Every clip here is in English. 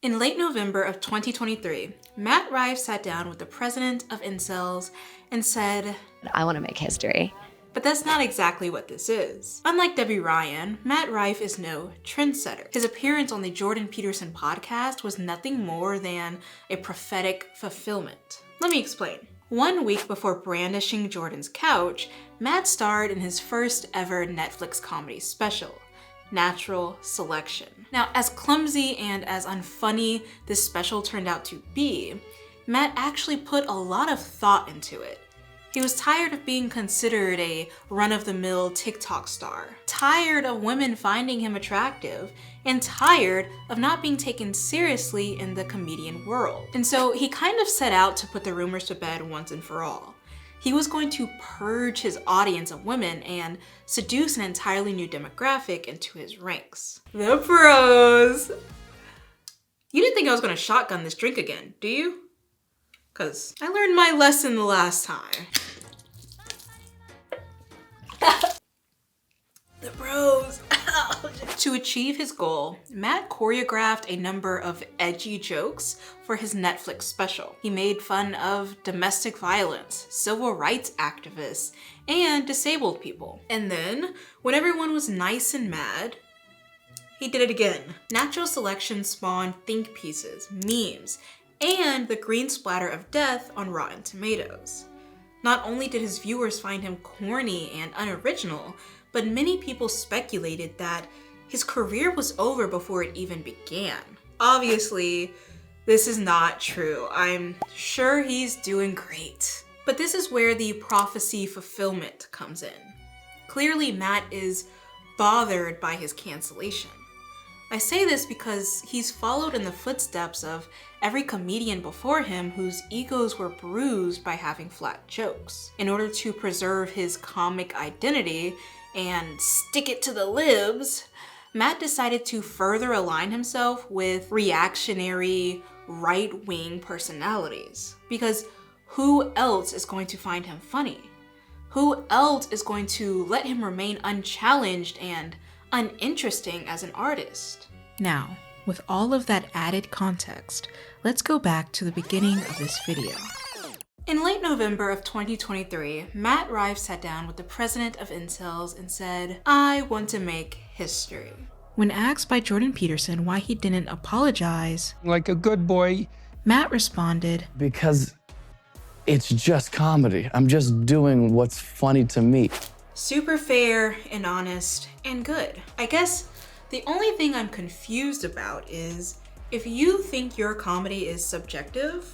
In late November of 2023, Matt Rife sat down with the president of incels and said, I want to make history. But that's not exactly what this is. Unlike Debbie Ryan, Matt Rife is no trendsetter. His appearance on the Jordan Peterson podcast was nothing more than a prophetic fulfillment. Let me explain. 1 week before brandishing Jordan's couch, Matt starred in his first ever Netflix comedy special, Natural Selection. Now, as clumsy and as unfunny this special turned out to be, Matt actually put a lot of thought into it. He was tired of being considered a run-of-the-mill TikTok star, tired of women finding him attractive, and tired of not being taken seriously in the comedian world. And so he kind of set out to put the rumors to bed once and for all. He was going to purge his audience of women and seduce an entirely new demographic into his ranks. The pros! You didn't think I was gonna shotgun this drink again, do you? Cause I learned my lesson the last time. The bros. To achieve his goal, Matt choreographed a number of edgy jokes for his Netflix special. He made fun of domestic violence, civil rights activists, and disabled people. And then, when everyone was nice and mad, he did it again. Natural Selection spawned think pieces, memes, and the green splatter of death on Rotten Tomatoes. Not only did his viewers find him corny and unoriginal, but many people speculated that his career was over before it even began. Obviously, this is not true. I'm sure he's doing great. But this is where the prophecy fulfillment comes in. Clearly, Matt is bothered by his cancellation. I say this because he's followed in the footsteps of every comedian before him whose egos were bruised by having flat jokes. In order to preserve his comic identity and stick it to the libs, Matt decided to further align himself with reactionary, right-wing personalities. Because who else is going to find him funny? Who else is going to let him remain unchallenged and uninteresting as an artist? Now, with all of that added context, let's go back to the beginning of this video. In late November of 2023, Matt Rife sat down with the president of incels and said, I want to make history. When asked by Jordan Peterson why he didn't apologize, like a good boy, Matt responded, because it's just comedy. I'm just doing what's funny to me. Super fair and honest and good. I guess the only thing I'm confused about is if you think your comedy is subjective,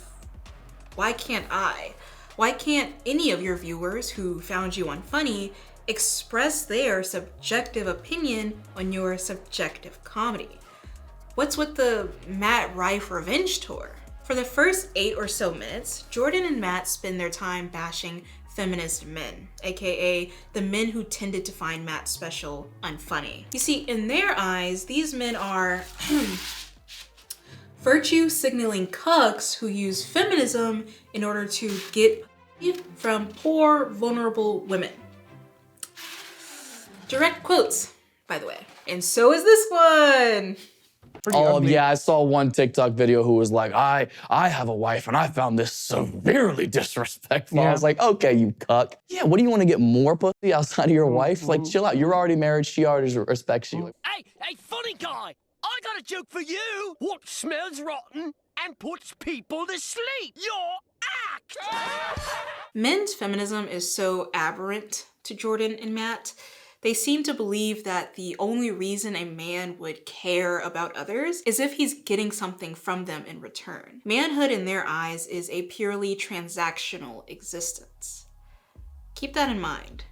why can't I? Why can't any of your viewers who found you unfunny express their subjective opinion on your subjective comedy? What's with the Matt Rife revenge tour? For the first 8 or so minutes, Jordan and Matt spend their time bashing feminist men, aka the men who tended to find Matt's special unfunny. You see, in their eyes, these men are virtue signaling cucks who use feminism in order to get from poor, vulnerable women. Direct quotes, by the way. And so is this one. Yeah, I saw one TikTok video who was like, I have a wife and I found this severely disrespectful. Yeah. I was like, okay, you cuck. Yeah, what do you want to get more pussy outside of your wife? Like, chill out. You're already married. She already respects you. Hey, funny guy! I got a joke for you! What smells rotten and puts people to sleep? Your act! Men's feminism is so aberrant to Jordan and Matt. They seem to believe that the only reason a man would care about others is if he's getting something from them in return. Manhood in their eyes is a purely transactional existence. Keep that in mind.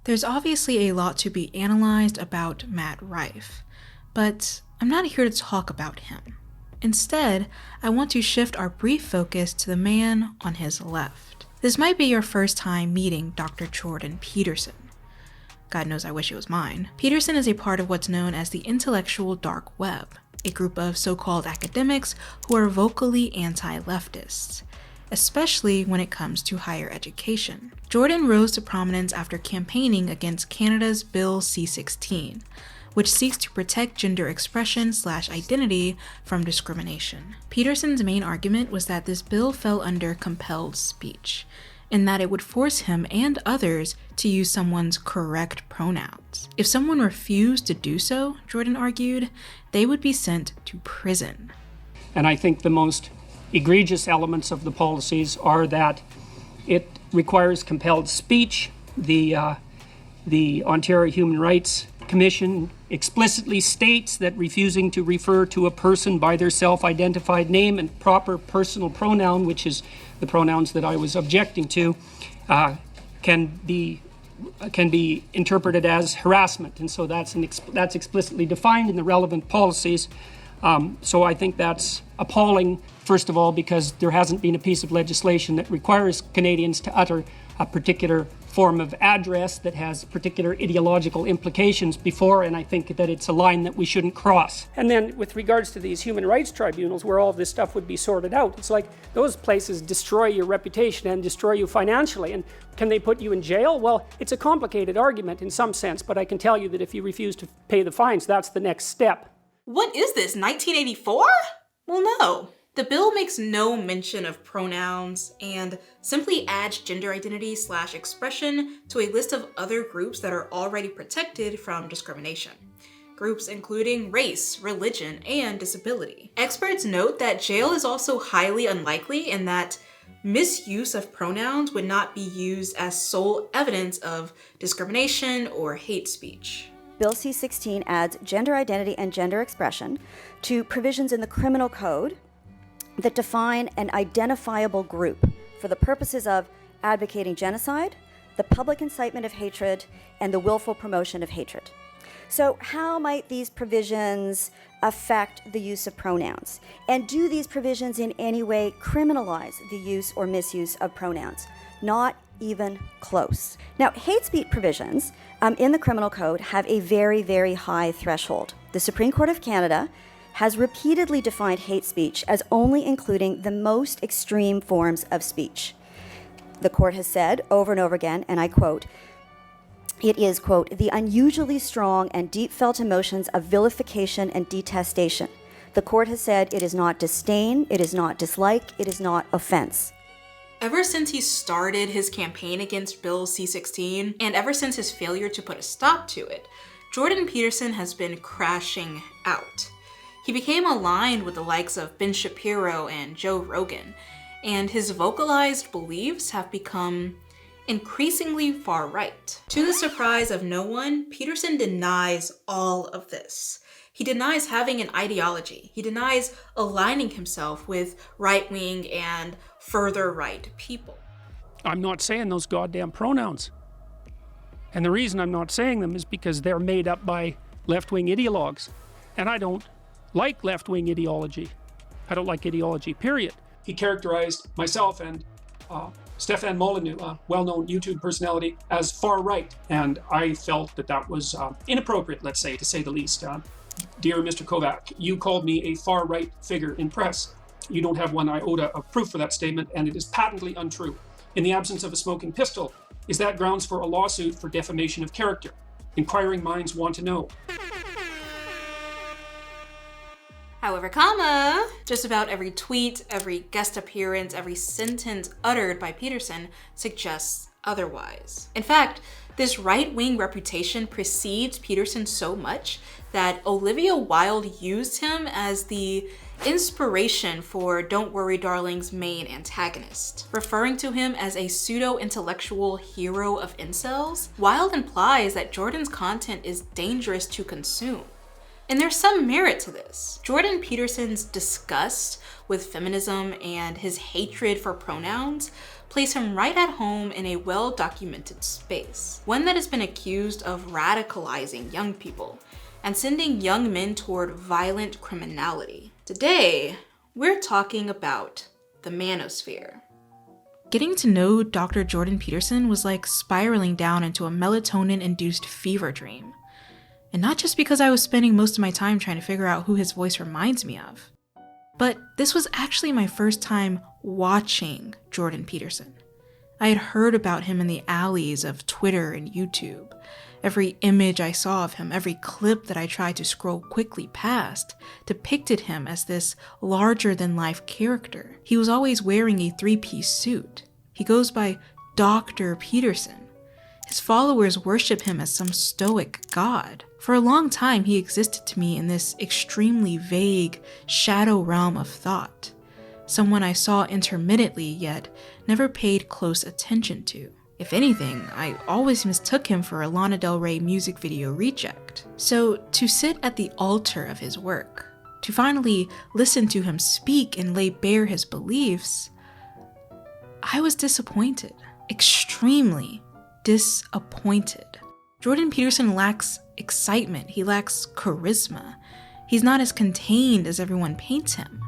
There's obviously a lot to be analyzed about Matt Rife, but I'm not here to talk about him. Instead, I want to shift our brief focus to the man on his left. This might be your first time meeting Dr. Jordan Peterson. God knows I wish it was mine. Peterson is a part of what's known as the intellectual dark web, a group of so-called academics who are vocally anti-leftists, especially when it comes to higher education. Jordan rose to prominence after campaigning against Canada's Bill C-16, which seeks to protect gender expression/identity from discrimination. Peterson's main argument was that this bill fell under compelled speech, in that it would force him and others to use someone's correct pronouns. If someone refused to do so, Jordan argued, they would be sent to prison. And I think the most egregious elements of the policies are that it requires compelled speech. The Ontario Human Rights Commission explicitly states that refusing to refer to a person by their self-identified name and proper personal pronoun, which is the pronouns that I was objecting to, can be interpreted as harassment, and so that's explicitly defined in the relevant policies. So I think that's appalling, first of all, because there hasn't been a piece of legislation that requires Canadians to utter a particular form of address that has particular ideological implications before, and I think that it's a line that we shouldn't cross. And then with regards to these human rights tribunals where all of this stuff would be sorted out, it's like those places destroy your reputation and destroy you financially. And can they put you in jail? Well, it's a complicated argument in some sense, but I can tell you that if you refuse to pay the fines, that's the next step. What is this, 1984? Well, no. The bill makes no mention of pronouns and simply adds gender identity/expression to a list of other groups that are already protected from discrimination. Groups including race, religion, and disability. Experts note that jail is also highly unlikely and that misuse of pronouns would not be used as sole evidence of discrimination or hate speech. Bill C-16 adds gender identity and gender expression to provisions in the criminal code that define an identifiable group for the purposes of advocating genocide, the public incitement of hatred, and the willful promotion of hatred. So how might these provisions affect the use of pronouns? And do these provisions in any way criminalize the use or misuse of pronouns? Not even close. Now, hate speech provisions in the criminal code have a very, very high threshold. The Supreme Court of Canada has repeatedly defined hate speech as only including the most extreme forms of speech. The court has said over and over again, and I quote, it is, quote, the unusually strong and deep felt emotions of vilification and detestation. The court has said it is not disdain, it is not dislike, it is not offense. Ever since he started his campaign against Bill C-16, and ever since his failure to put a stop to it, Jordan Peterson has been crashing out. He became aligned with the likes of Ben Shapiro and Joe Rogan, and his vocalized beliefs have become increasingly far-right. To the surprise of no one, Peterson denies all of this. He denies having an ideology. He denies aligning himself with right-wing and further right people. I'm not saying those goddamn pronouns. And the reason I'm not saying them is because they're made up by left-wing ideologues. And I don't like left-wing ideology. I don't like ideology, period. He characterized myself and Stefan Molyneux, a well-known YouTube personality, as far-right. And I felt that that was inappropriate, let's say, to say the least. Dear Mr. Kovac, you called me a far-right figure in press. You don't have one iota of proof for that statement, and it is patently untrue. In the absence of a smoking pistol, is that grounds for a lawsuit for defamation of character? Inquiring minds want to know. However, comma, just about every tweet, every guest appearance, every sentence uttered by Peterson suggests otherwise. In fact, this right-wing reputation precedes Peterson so much that Olivia Wilde used him as the inspiration for Don't Worry Darling's main antagonist. Referring to him as a pseudo-intellectual hero of incels, Wilde implies that Jordan's content is dangerous to consume. And there's some merit to this. Jordan Peterson's disgust with feminism and his hatred for pronouns place him right at home in a well-documented space, one that has been accused of radicalizing young people and sending young men toward violent criminality. Today, we're talking about the manosphere. Getting to know Dr. Jordan Peterson was like spiraling down into a melatonin-induced fever dream. And not just because I was spending most of my time trying to figure out who his voice reminds me of, but this was actually my first time watching Jordan Peterson. I had heard about him in the alleys of Twitter and YouTube. Every image I saw of him, every clip that I tried to scroll quickly past, depicted him as this larger-than-life character. He was always wearing a three-piece suit. He goes by Dr. Peterson. His followers worship him as some stoic god. For a long time, he existed to me in this extremely vague, shadow realm of thought. Someone I saw intermittently, yet never paid close attention to. If anything, I always mistook him for a Lana Del Rey music video reject. So to sit at the altar of his work, to finally listen to him speak and lay bare his beliefs, I was disappointed, extremely disappointed. Jordan Peterson lacks excitement, he lacks charisma. He's not as contained as everyone paints him.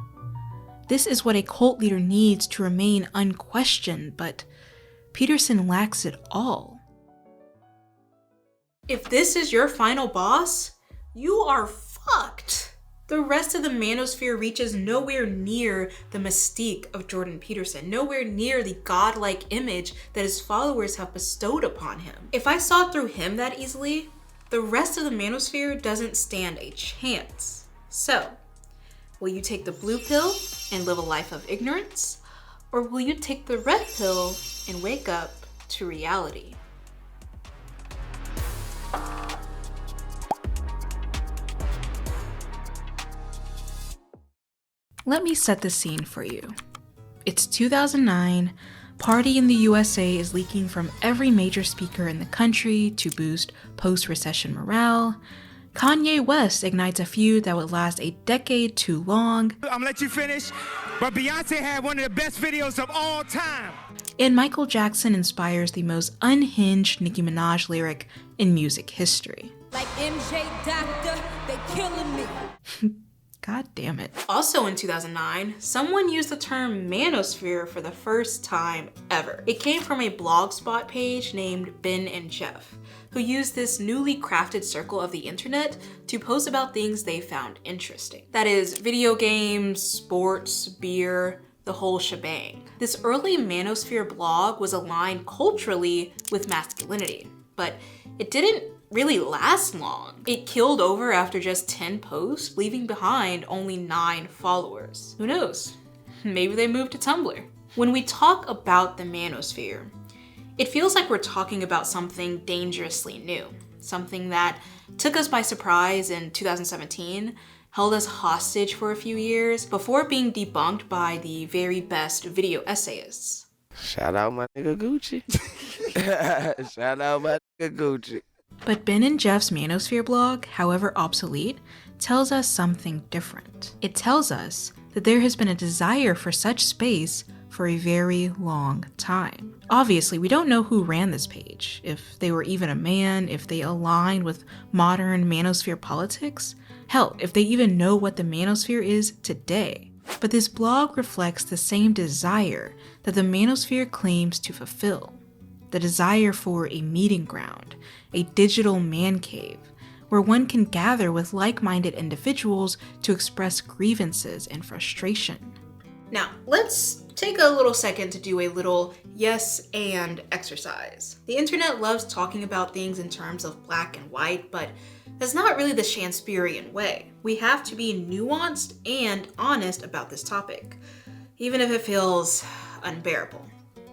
This is what a cult leader needs to remain unquestioned, but Peterson lacks it all. If this is your final boss, you are fucked. The rest of the manosphere reaches nowhere near the mystique of Jordan Peterson, nowhere near the godlike image that his followers have bestowed upon him. If I saw through him that easily, the rest of the manosphere doesn't stand a chance. So, will you take the blue pill and live a life of ignorance? Or will you take the red pill and wake up to reality? Let me set the scene for you. It's 2009, party in the USA is leaking from every major speaker in the country to boost post-recession morale. Kanye West ignites a feud that would last a decade too long. I'm gonna let you finish, but Beyonce had one of the best videos of all time. And Michael Jackson inspires the most unhinged Nicki Minaj lyric in music history. Like MGTOW, they killing me. God damn it. Also in 2009, someone used the term manosphere for the first time ever. It came from a blogspot page named Ben and Jeff, who used this newly crafted circle of the internet to post about things they found interesting. That is, video games, sports, beer, the whole shebang. This early manosphere blog was aligned culturally with masculinity, but it didn't really last long. It killed over after just 10 posts, leaving behind only 9 followers. Who knows? Maybe they moved to Tumblr. When we talk about the manosphere, it feels like we're talking about something dangerously new, something that took us by surprise in 2017, held us hostage for a few years before being debunked by the very best video essayists. Shout out my nigga Gucci. Shout out my nigga Gucci. But Ben and Jeff's manosphere blog, however obsolete, tells us something different. It tells us that there has been a desire for such space for a very long time. Obviously, we don't know who ran this page, if they were even a man, if they aligned with modern manosphere politics, hell, if they even know what the manosphere is today. But this blog reflects the same desire that the manosphere claims to fulfill. The desire for a meeting ground, a digital man cave, where one can gather with like-minded individuals to express grievances and frustration. Now, let's take a little second to do a little yes and exercise. The internet loves talking about things in terms of black and white, but that's not really the Shakespearean way. We have to be nuanced and honest about this topic, even if it feels unbearable.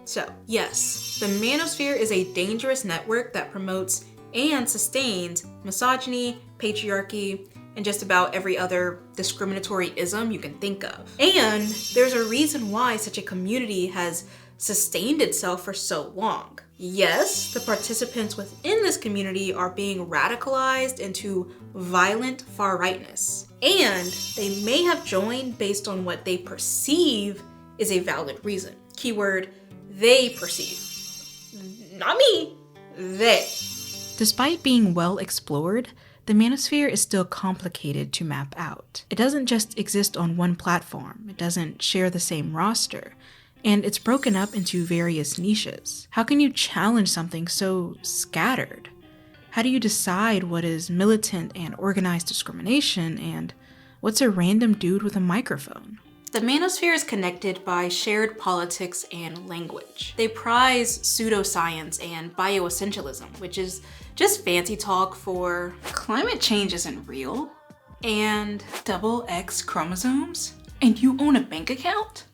So, yes, the manosphere is a dangerous network that promotes and sustains misogyny, patriarchy, and just about every other discriminatory ism you can think of. And there's a reason why such a community has sustained itself for so long. Yes, the participants within this community are being radicalized into violent far-rightness, and they may have joined based on what they perceive is a valid reason. Keyword, they perceive. Not me, they. Despite being well explored, the manosphere is still complicated to map out. It doesn't just exist on one platform, it doesn't share the same roster, and it's broken up into various niches. How can you challenge something so scattered? How do you decide what is militant and organized discrimination and what's a random dude with a microphone? The manosphere is connected by shared politics and language. They prize pseudoscience and bioessentialism, which is just fancy talk for climate change isn't real, and double X chromosomes, and you own a bank account?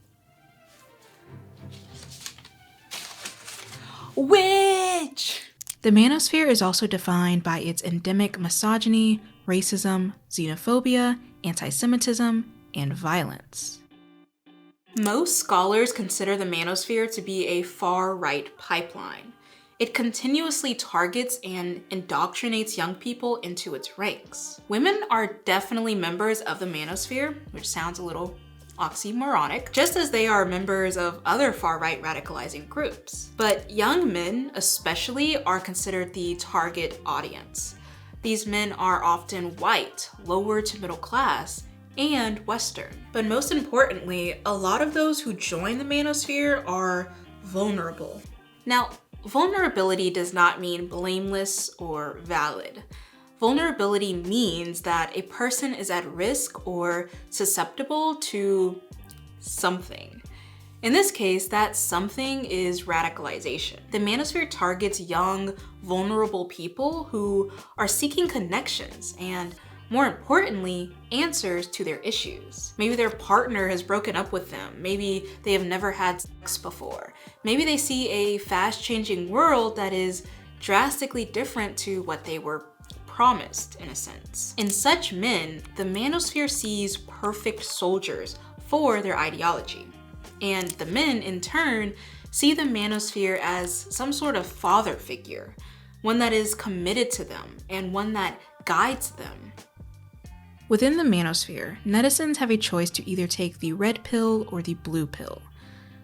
Witch! The manosphere is also defined by its endemic misogyny, racism, xenophobia, anti-Semitism, and violence. Most scholars consider the manosphere to be a far-right pipeline. It continuously targets and indoctrinates young people into its ranks. Women are definitely members of the manosphere, which sounds a little oxymoronic, just as they are members of other far-right radicalizing groups. But young men, especially, are considered the target audience. These men are often white, lower to middle class, and Western. But most importantly, a lot of those who join the manosphere are vulnerable. Now, vulnerability does not mean blameless or valid. Vulnerability means that a person is at risk or susceptible to something. In this case, that something is radicalization. The manosphere targets young, vulnerable people who are seeking connections and, more importantly, answers to their issues. Maybe their partner has broken up with them. Maybe they have never had sex before. Maybe they see a fast-changing world that is drastically different to what they were promised, in a sense. In such men, the manosphere sees perfect soldiers for their ideology. And the men, in turn, see the manosphere as some sort of father figure, one that is committed to them and one that guides them. Within the manosphere, netizens have a choice to either take the red pill or the blue pill.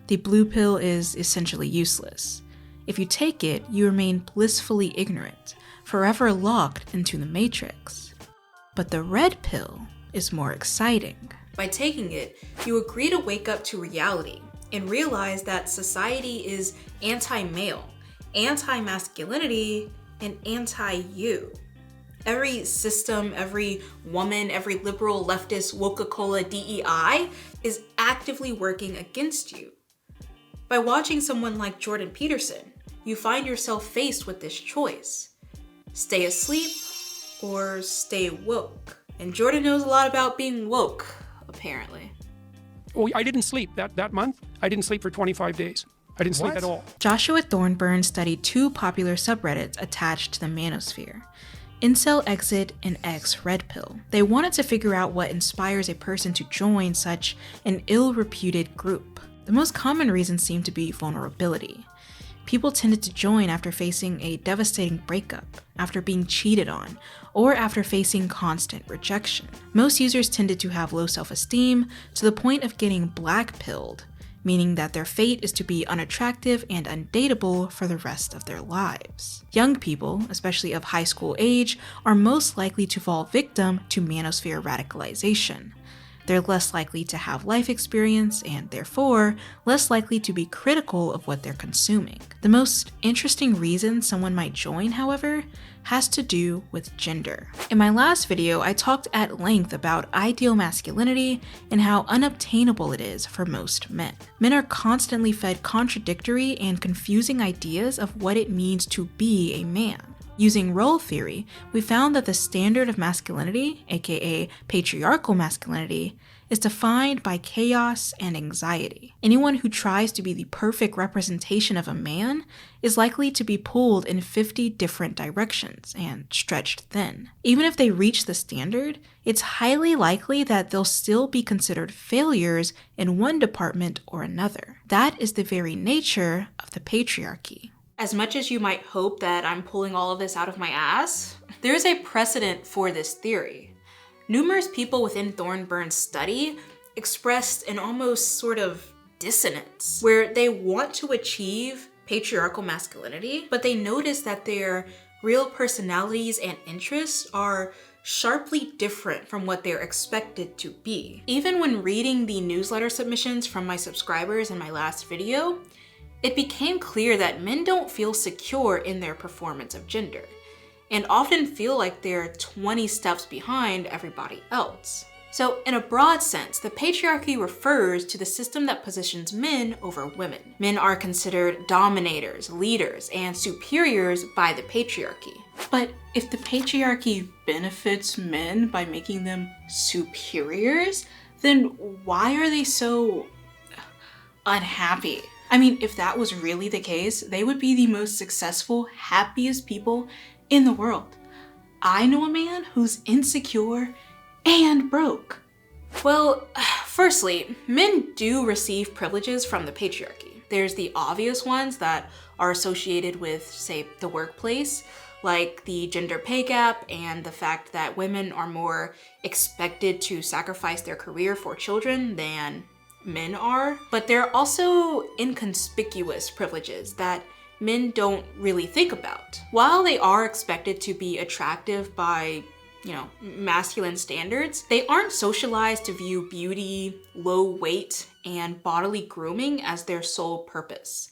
The blue pill is essentially useless. If you take it, you remain blissfully ignorant, forever locked into the matrix. But the red pill is more exciting. By taking it, you agree to wake up to reality and realize that society is anti-male, anti-masculinity, and anti-you. Every system, every woman, every liberal, leftist, Coca-Cola, DEI is actively working against you. By watching someone like Jordan Peterson, you find yourself faced with this choice. Stay asleep or stay woke. And Jordan knows a lot about being woke, apparently. Oh, I didn't sleep that month. I didn't sleep for 25 days. I didn't sleep at all. Joshua Thornburn studied two popular subreddits attached to the manosphere: Incel Exit and X Red Pill. They wanted to figure out what inspires a person to join such an ill-reputed group. The most common reason seemed to be vulnerability. People tended to join after facing a devastating breakup, after being cheated on, or after facing constant rejection. Most users tended to have low self-esteem to the point of getting black-pilled, meaning that their fate is to be unattractive and undateable for the rest of their lives. Young people, especially of high school age, are most likely to fall victim to manosphere radicalization. They're less likely to have life experience and therefore less likely to be critical of what they're consuming. The most interesting reason someone might join, however, has to do with gender. In my last video, I talked at length about ideal masculinity and how unobtainable it is for most men. Men are constantly fed contradictory and confusing ideas of what it means to be a man. Using role theory, we found that the standard of masculinity, aka patriarchal masculinity, is defined by chaos and anxiety. Anyone who tries to be the perfect representation of a man is likely to be pulled in 50 different directions and stretched thin. Even if they reach the standard, it's highly likely that they'll still be considered failures in one department or another. That is the very nature of the patriarchy. As much as you might hope that I'm pulling all of this out of my ass, there is a precedent for this theory. Numerous people within Thornburn's study expressed an almost sort of dissonance, where they want to achieve patriarchal masculinity, but they notice that their real personalities and interests are sharply different from what they're expected to be. Even when reading the newsletter submissions from my subscribers in my last video, it became clear that men don't feel secure in their performance of gender, and often feel like they're 20 steps behind everybody else. So in a broad sense, the patriarchy refers to the system that positions men over women. Men are considered dominators, leaders, and superiors by the patriarchy. But if the patriarchy benefits men by making them superiors, then why are they so unhappy? I mean, if that was really the case, they would be the most successful, happiest people in the world. I know a man who's insecure and broke. Well, firstly, men do receive privileges from the patriarchy. There's the obvious ones that are associated with, say, the workplace, like the gender pay gap and the fact that women are more expected to sacrifice their career for children than men are. But there are also inconspicuous privileges that men don't really think about. While they are expected to be attractive by, masculine standards, they aren't socialized to view beauty, low weight, and bodily grooming as their sole purpose.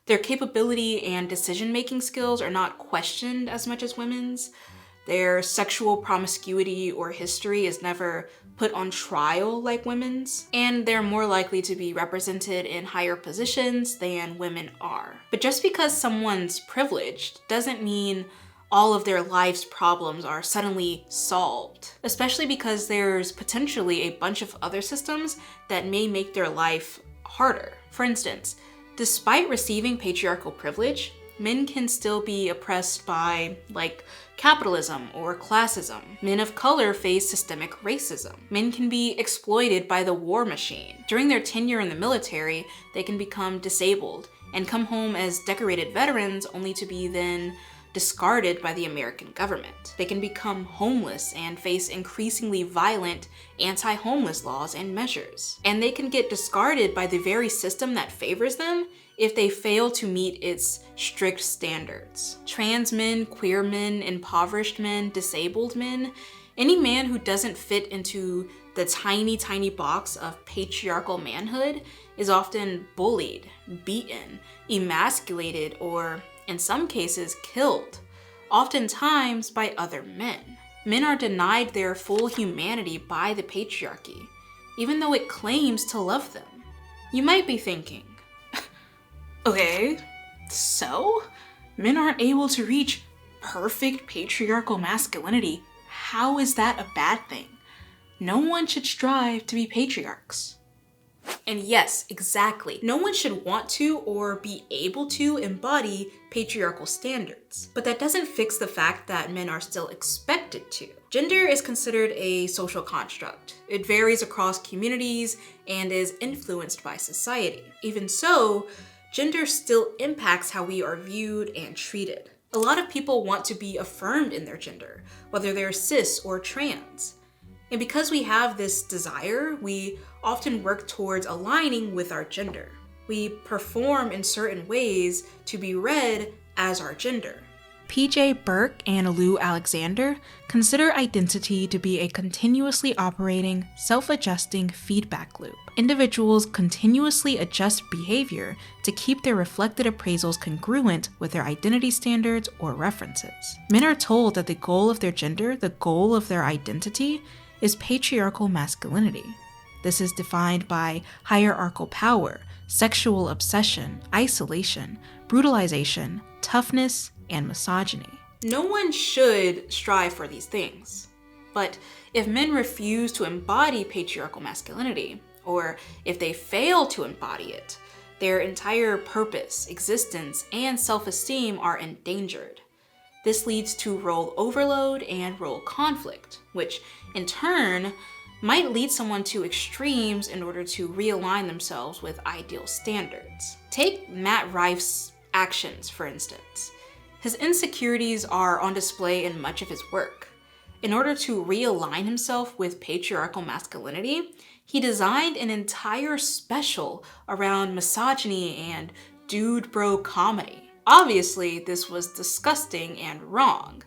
Their capability and decision-making skills are not questioned as much as women's. Their sexual promiscuity or history is never put on trial like women's, and they're more likely to be represented in higher positions than women are. But just because someone's privileged doesn't mean all of their life's problems are suddenly solved, especially because there's potentially a bunch of other systems that may make their life harder. For instance, despite receiving patriarchal privilege, men can still be oppressed by, like, capitalism or classism. Men of color face systemic racism. Men can be exploited by the war machine. During their tenure in the military, they can become disabled and come home as decorated veterans only to be then discarded by the American government. They can become homeless and face increasingly violent anti-homeless laws and measures. And they can get discarded by the very system that favors them if they fail to meet its strict standards. Trans men, queer men, impoverished men, disabled men, any man who doesn't fit into the tiny box of patriarchal manhood is often bullied, beaten, emasculated, or in some cases killed, oftentimes by other men. Men are denied their full humanity by the patriarchy, even though it claims to love them. You might be thinking, okay, so men aren't able to reach perfect patriarchal masculinity. How is that a bad thing? No one should strive to be patriarchs. And yes, exactly. No one should want to or be able to embody patriarchal standards. But that doesn't fix the fact that men are still expected to. Gender is considered a social construct. It varies across communities and is influenced by society. Even so, gender still impacts how we are viewed and treated. A lot of people want to be affirmed in their gender, whether they're cis or trans. And because we have this desire, we often work towards aligning with our gender. We perform in certain ways to be read as our gender. PJ Burke and Lou Alexander consider identity to be a continuously operating, self-adjusting feedback loop. Individuals continuously adjust behavior to keep their reflected appraisals congruent with their identity standards or references. Men are told that the goal of their gender, the goal of their identity, is patriarchal masculinity. This is defined by hierarchical power, sexual obsession, isolation, brutalization, toughness, and misogyny. No one should strive for these things. But if men refuse to embody patriarchal masculinity, or if they fail to embody it, their entire purpose, existence, and self-esteem are endangered. This leads to role overload and role conflict, which in turn might lead someone to extremes in order to realign themselves with ideal standards. Take Matt Rife's actions, for instance. His insecurities are on display in much of his work. In order to realign himself with patriarchal masculinity, he designed an entire special around misogyny and dude bro comedy. Obviously, this was disgusting and wrong.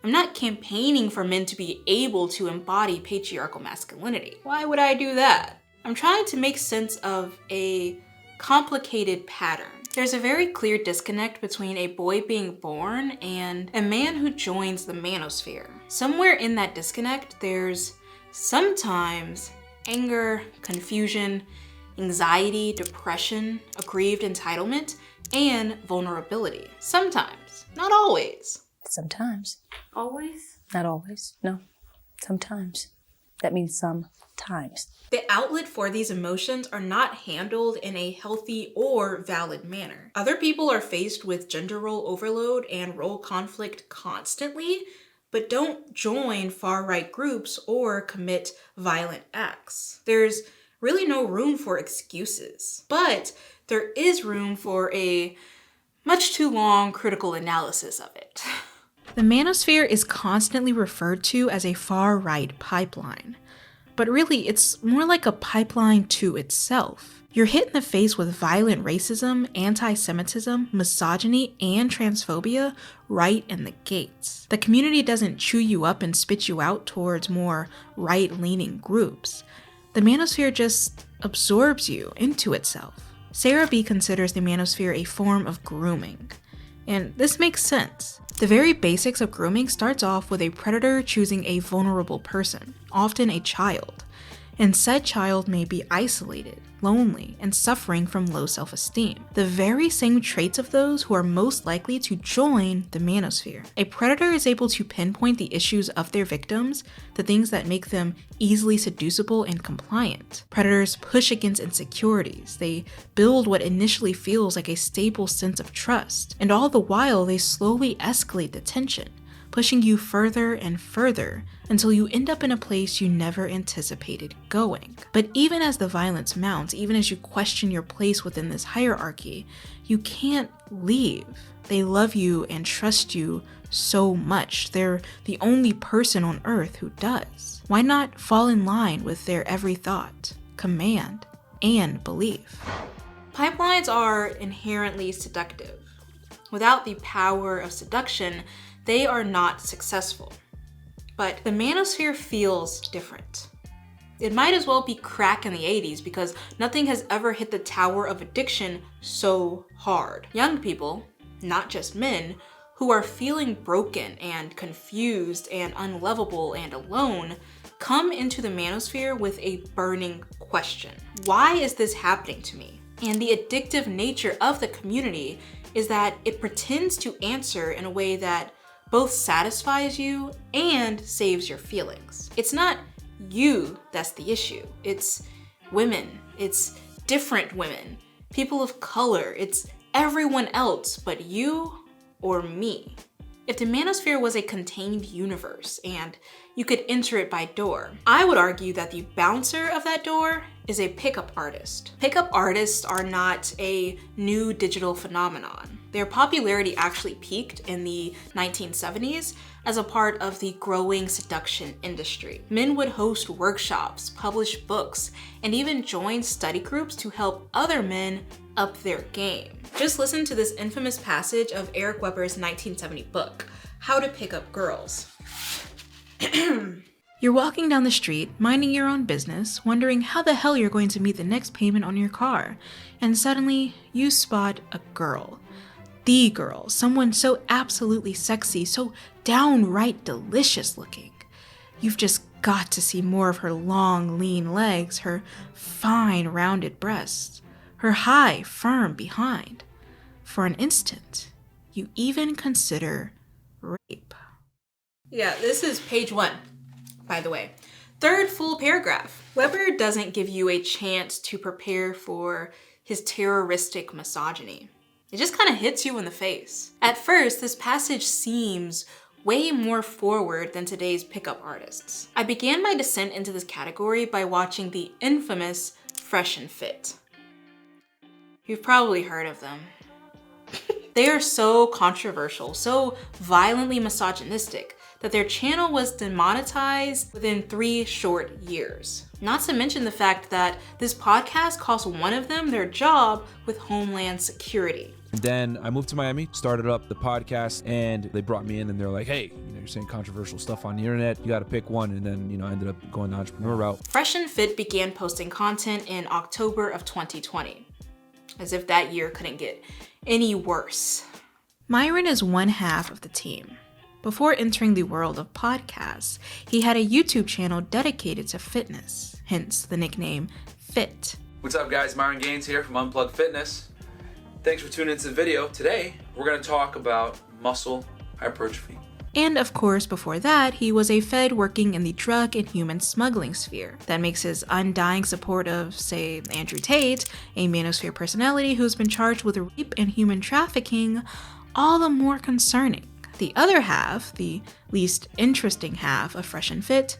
I'm not campaigning for men to be able to embody patriarchal masculinity. Why would I do that? I'm trying to make sense of a complicated pattern. There's a very clear disconnect between a boy being born and a man who joins the manosphere. Somewhere in that disconnect, there's Sometimes anger, confusion, anxiety, depression, aggrieved entitlement, and vulnerability. Sometimes, not always. Sometimes. Always? Not always. No. Sometimes. That means sometimes. The outlet for these emotions are not handled in a healthy or valid manner. Other people are faced with gender role overload and role conflict constantly, but don't join far-right groups or commit violent acts. There's really no room for excuses, but there is room for a much too long critical analysis of it. The manosphere is constantly referred to as a far-right pipeline, but really it's more like a pipeline to itself. You're hit in the face with violent racism, anti-Semitism, misogyny, and transphobia right in the gates. The community doesn't chew you up and spit you out towards more right-leaning groups. The manosphere just absorbs you into itself. Sarah B. considers the manosphere a form of grooming, and this makes sense. The very basics of grooming starts off with a predator choosing a vulnerable person, often a child, and said child may be isolated, lonely, and suffering from low self-esteem. The very same traits of those who are most likely to join the manosphere. A predator is able to pinpoint the issues of their victims, the things that make them easily seducible and compliant. Predators push against insecurities. They build what initially feels like a stable sense of trust, and all the while they slowly escalate the tension, pushing you further and further until you end up in a place you never anticipated going. But even as the violence mounts, even as you question your place within this hierarchy, you can't leave. They love you and trust you so much. They're the only person on earth who does. Why not fall in line with their every thought, command, and belief? Pipelines are inherently seductive. Without the power of seduction, they are not successful. But the manosphere feels different. It might as well be crack in the 80s because nothing has ever hit the tower of addiction so hard. Young people, not just men, who are feeling broken and confused and unlovable and alone, come into the manosphere with a burning question. Why is this happening to me? And the addictive nature of the community is that it pretends to answer in a way that both satisfies you and saves your feelings. It's not you that's the issue. It's women. It's different women, people of color. It's everyone else but you or me. If the manosphere was a contained universe and you could enter it by door, I would argue that the bouncer of that door is a pickup artist. Pickup artists are not a new digital phenomenon. Their popularity actually peaked in the 1970s as a part of the growing seduction industry. Men would host workshops, publish books, and even join study groups to help other men up their game. Just listen to this infamous passage of Eric Weber's 1970 book, How to Pick Up Girls. You're walking down the street, minding your own business, wondering how the hell you're going to meet the next payment on your car, and suddenly you spot a girl. The girl, someone so absolutely sexy, so downright delicious looking. You've just got to see more of her long, lean legs, her fine, rounded breasts, her high, firm behind. For an instant, you even consider rape. Yeah, this is page 1, by the way. Third full paragraph. Weber doesn't give you a chance to prepare for his terroristic misogyny. It just kind of hits you in the face. At first, this passage seems way more forward than today's pickup artists. I began my descent into this category by watching the infamous Fresh and Fit. You've probably heard of them. They are so controversial, so violently misogynistic, that their channel was demonetized within 3 short years. Not to mention the fact that this podcast cost one of them their job with Homeland Security. And then I moved to Miami, started up the podcast, and they brought me in and they're like, hey, you're saying controversial stuff on the internet, you gotta pick one. And then, I ended up going the entrepreneur route. Fresh and Fit began posting content in October of 2020, as if that year couldn't get any worse. Myron is one half of the team. Before entering the world of podcasts, he had a YouTube channel dedicated to fitness, hence the nickname Fit. What's up, guys? Myron Gaines here from Unplugged Fitness. Thanks for tuning into the video. Today, we're going to talk about muscle hypertrophy. And of course, before that, he was a Fed working in the drug and human smuggling sphere. That makes his undying support of, say, Andrew Tate, a Manosphere personality who's been charged with rape and human trafficking, all the more concerning. The other half, the least interesting half of Fresh and Fit,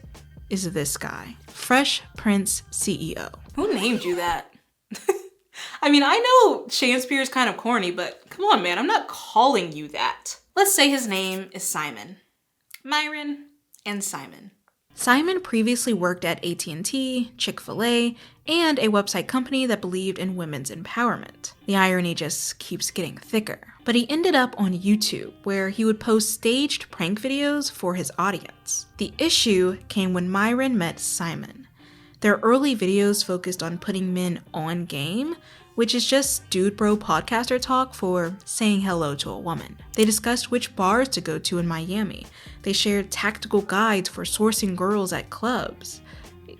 is this guy, Fresh Prince CEO. Who named you that? I mean, I know Shakespeare's kind of corny, but come on, man, I'm not calling you that. Let's say his name is Simon. Myron and Simon. Simon previously worked at AT&T, Chick-fil-A, and a website company that believed in women's empowerment. The irony just keeps getting thicker. But he ended up on YouTube, where he would post staged prank videos for his audience. The issue came when Myron met Simon. Their early videos focused on putting men on game, which is just dude bro podcaster talk for saying hello to a woman. They discussed which bars to go to in Miami. They shared tactical guides for sourcing girls at clubs.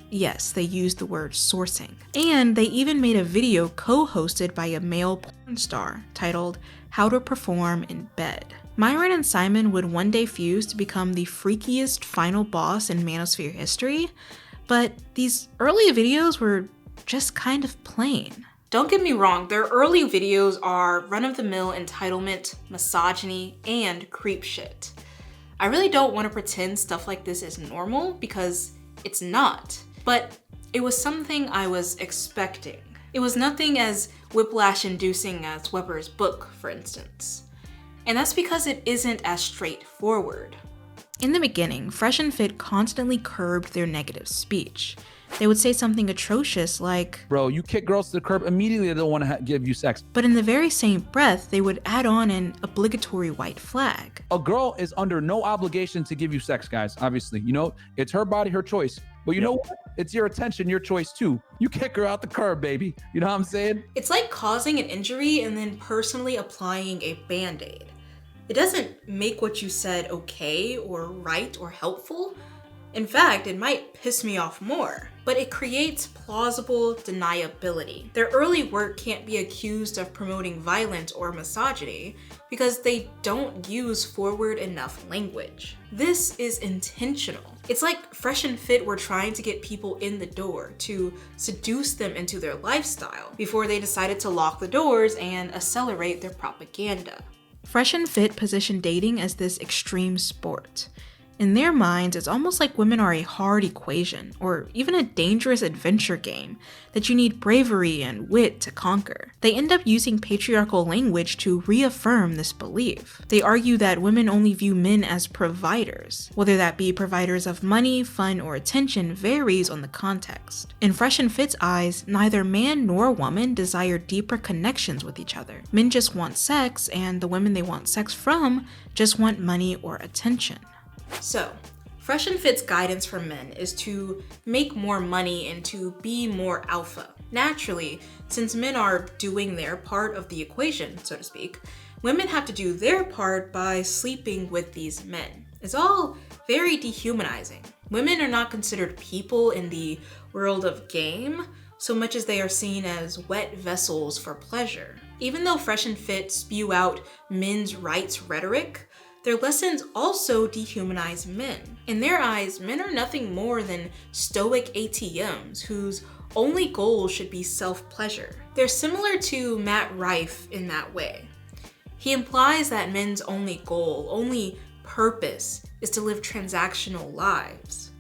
Yes, they used the word sourcing. And they even made a video co-hosted by a male porn star titled How to Perform in Bed. Myron and Simon would one day fuse to become the freakiest final boss in Manosphere history, but these early videos were just kind of plain. Don't get me wrong, their early videos are run-of-the-mill entitlement, misogyny, and creep shit. I really don't want to pretend stuff like this is normal because it's not, but it was something I was expecting. It was nothing as whiplash-inducing as Weber's book, for instance. And that's because it isn't as straightforward. In the beginning, Fresh and Fit constantly curbed their negative speech. They would say something atrocious like, "Bro, you kick girls to the curb, immediately they don't want to give you sex." But in the very same breath, they would add on an obligatory white flag. A girl is under no obligation to give you sex, guys, obviously. You know, it's her body, her choice. But you know what? It's your attention, your choice too. You kick her out the curb, baby. You know what I'm saying? It's like causing an injury and then personally applying a band-aid. It doesn't make what you said okay or right or helpful. In fact, it might piss me off more, but it creates plausible deniability. Their early work can't be accused of promoting violence or misogyny because they don't use forward enough language. This is intentional. It's like Fresh and Fit were trying to get people in the door to seduce them into their lifestyle before they decided to lock the doors and accelerate their propaganda. Fresh and Fit positioned dating as this extreme sport. In their minds, it's almost like women are a hard equation, or even a dangerous adventure game that you need bravery and wit to conquer. They end up using patriarchal language to reaffirm this belief. They argue that women only view men as providers. Whether that be providers of money, fun, or attention varies on the context. In Fresh and Fit's eyes, neither man nor woman desire deeper connections with each other. Men just want sex, and the women they want sex from just want money or attention. So, Fresh and Fit's guidance for men is to make more money and to be more alpha. Naturally, since men are doing their part of the equation, so to speak, women have to do their part by sleeping with these men. It's all very dehumanizing. Women are not considered people in the world of game so much as they are seen as wet vessels for pleasure. Even though Fresh and Fit spew out men's rights rhetoric, their lessons also dehumanize men. In their eyes, men are nothing more than stoic ATMs whose only goal should be self-pleasure. They're similar to Matt Rife in that way. He implies that men's only goal, only purpose, is to live transactional lives.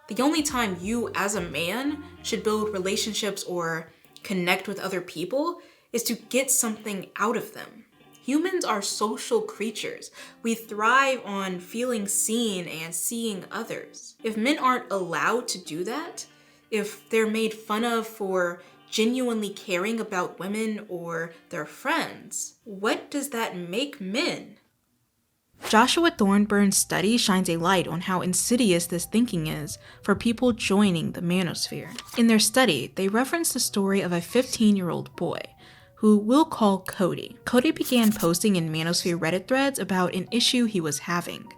The only time you, as a man, should build relationships or connect with other people is to get something out of them. Humans are social creatures. We thrive on feeling seen and seeing others. If men aren't allowed to do that, if they're made fun of for genuinely caring about women or their friends, what does that make men? Joshua Thornburn's study shines a light on how insidious this thinking is for people joining the manosphere. In their study, they reference the story of a 15-year-old boy who we'll call Cody. Cody began posting in Manosphere Reddit threads about an issue he was having.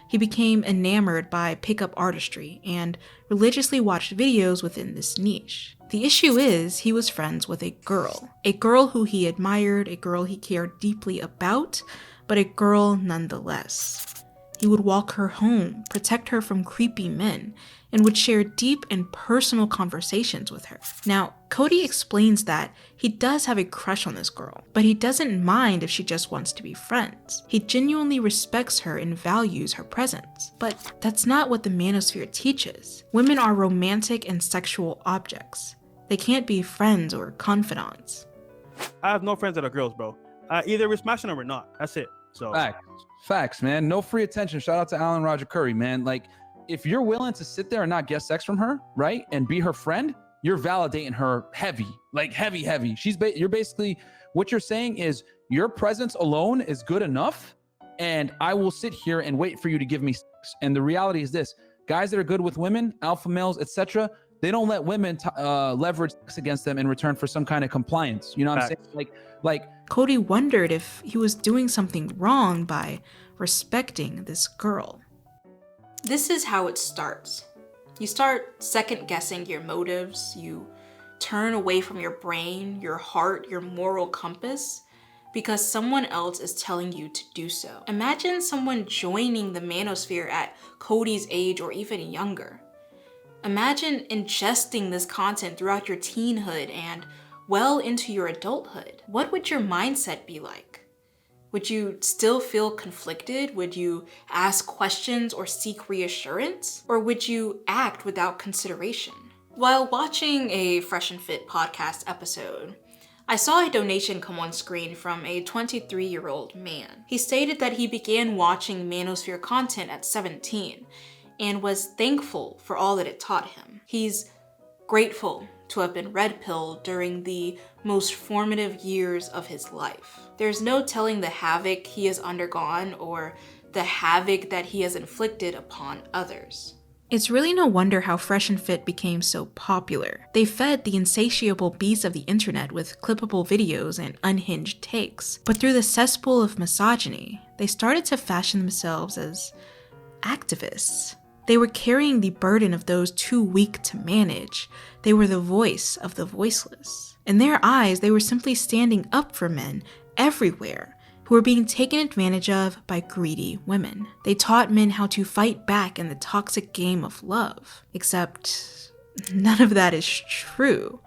He became enamored by pickup artistry and religiously watched videos within this niche. The issue is he was friends with a girl who he admired, a girl he cared deeply about, but a girl nonetheless. He would walk her home, protect her from creepy men, and would share deep and personal conversations with her. Now, Cody explains that he does have a crush on this girl, but he doesn't mind if she just wants to be friends. He genuinely respects her and values her presence. But that's not what the Manosphere teaches. Women are romantic and sexual objects. They can't be friends or confidants. I have no friends that are girls, bro. Either we're smashing them or not. That's it. So Facts, man. No free attention. Shout out to Alan Roger Curry, man. Like, if you're willing to sit there and not get sex from her, right, and be her friend, you're validating her heavy. You're basically, what you're saying is your presence alone is good enough, and I will sit here and wait for you to give me sex. And the reality is this: guys that are good with women, alpha males, etc., they don't let women leverage sex against them in return for some kind of compliance. You know what I'm saying? Like Cody wondered if he was doing something wrong by respecting this girl. This is how it starts. You start second guessing your motives. You turn away from your brain, your heart, your moral compass, because someone else is telling you to do so. Imagine someone joining the Manosphere at Cody's age or even younger. Imagine ingesting this content throughout your teenhood and well into your adulthood. What would your mindset be like? Would you still feel conflicted? Would you ask questions or seek reassurance? Or would you act without consideration? While watching a Fresh and Fit podcast episode, I saw a donation come on screen from a 23-year-old man. He stated that he began watching Manosphere content at 17 and was thankful for all that it taught him. He's grateful to have been redpilled during the most formative years of his life. There's no telling the havoc he has undergone or the havoc that he has inflicted upon others. It's really no wonder how Fresh and Fit became so popular. They fed the insatiable beast of the internet with clippable videos and unhinged takes. But through the cesspool of misogyny, they started to fashion themselves as activists. They were carrying the burden of those too weak to manage. They were the voice of the voiceless. In their eyes, they were simply standing up for men everywhere who were being taken advantage of by greedy women. They taught men how to fight back in the toxic game of love. Except none of that is true.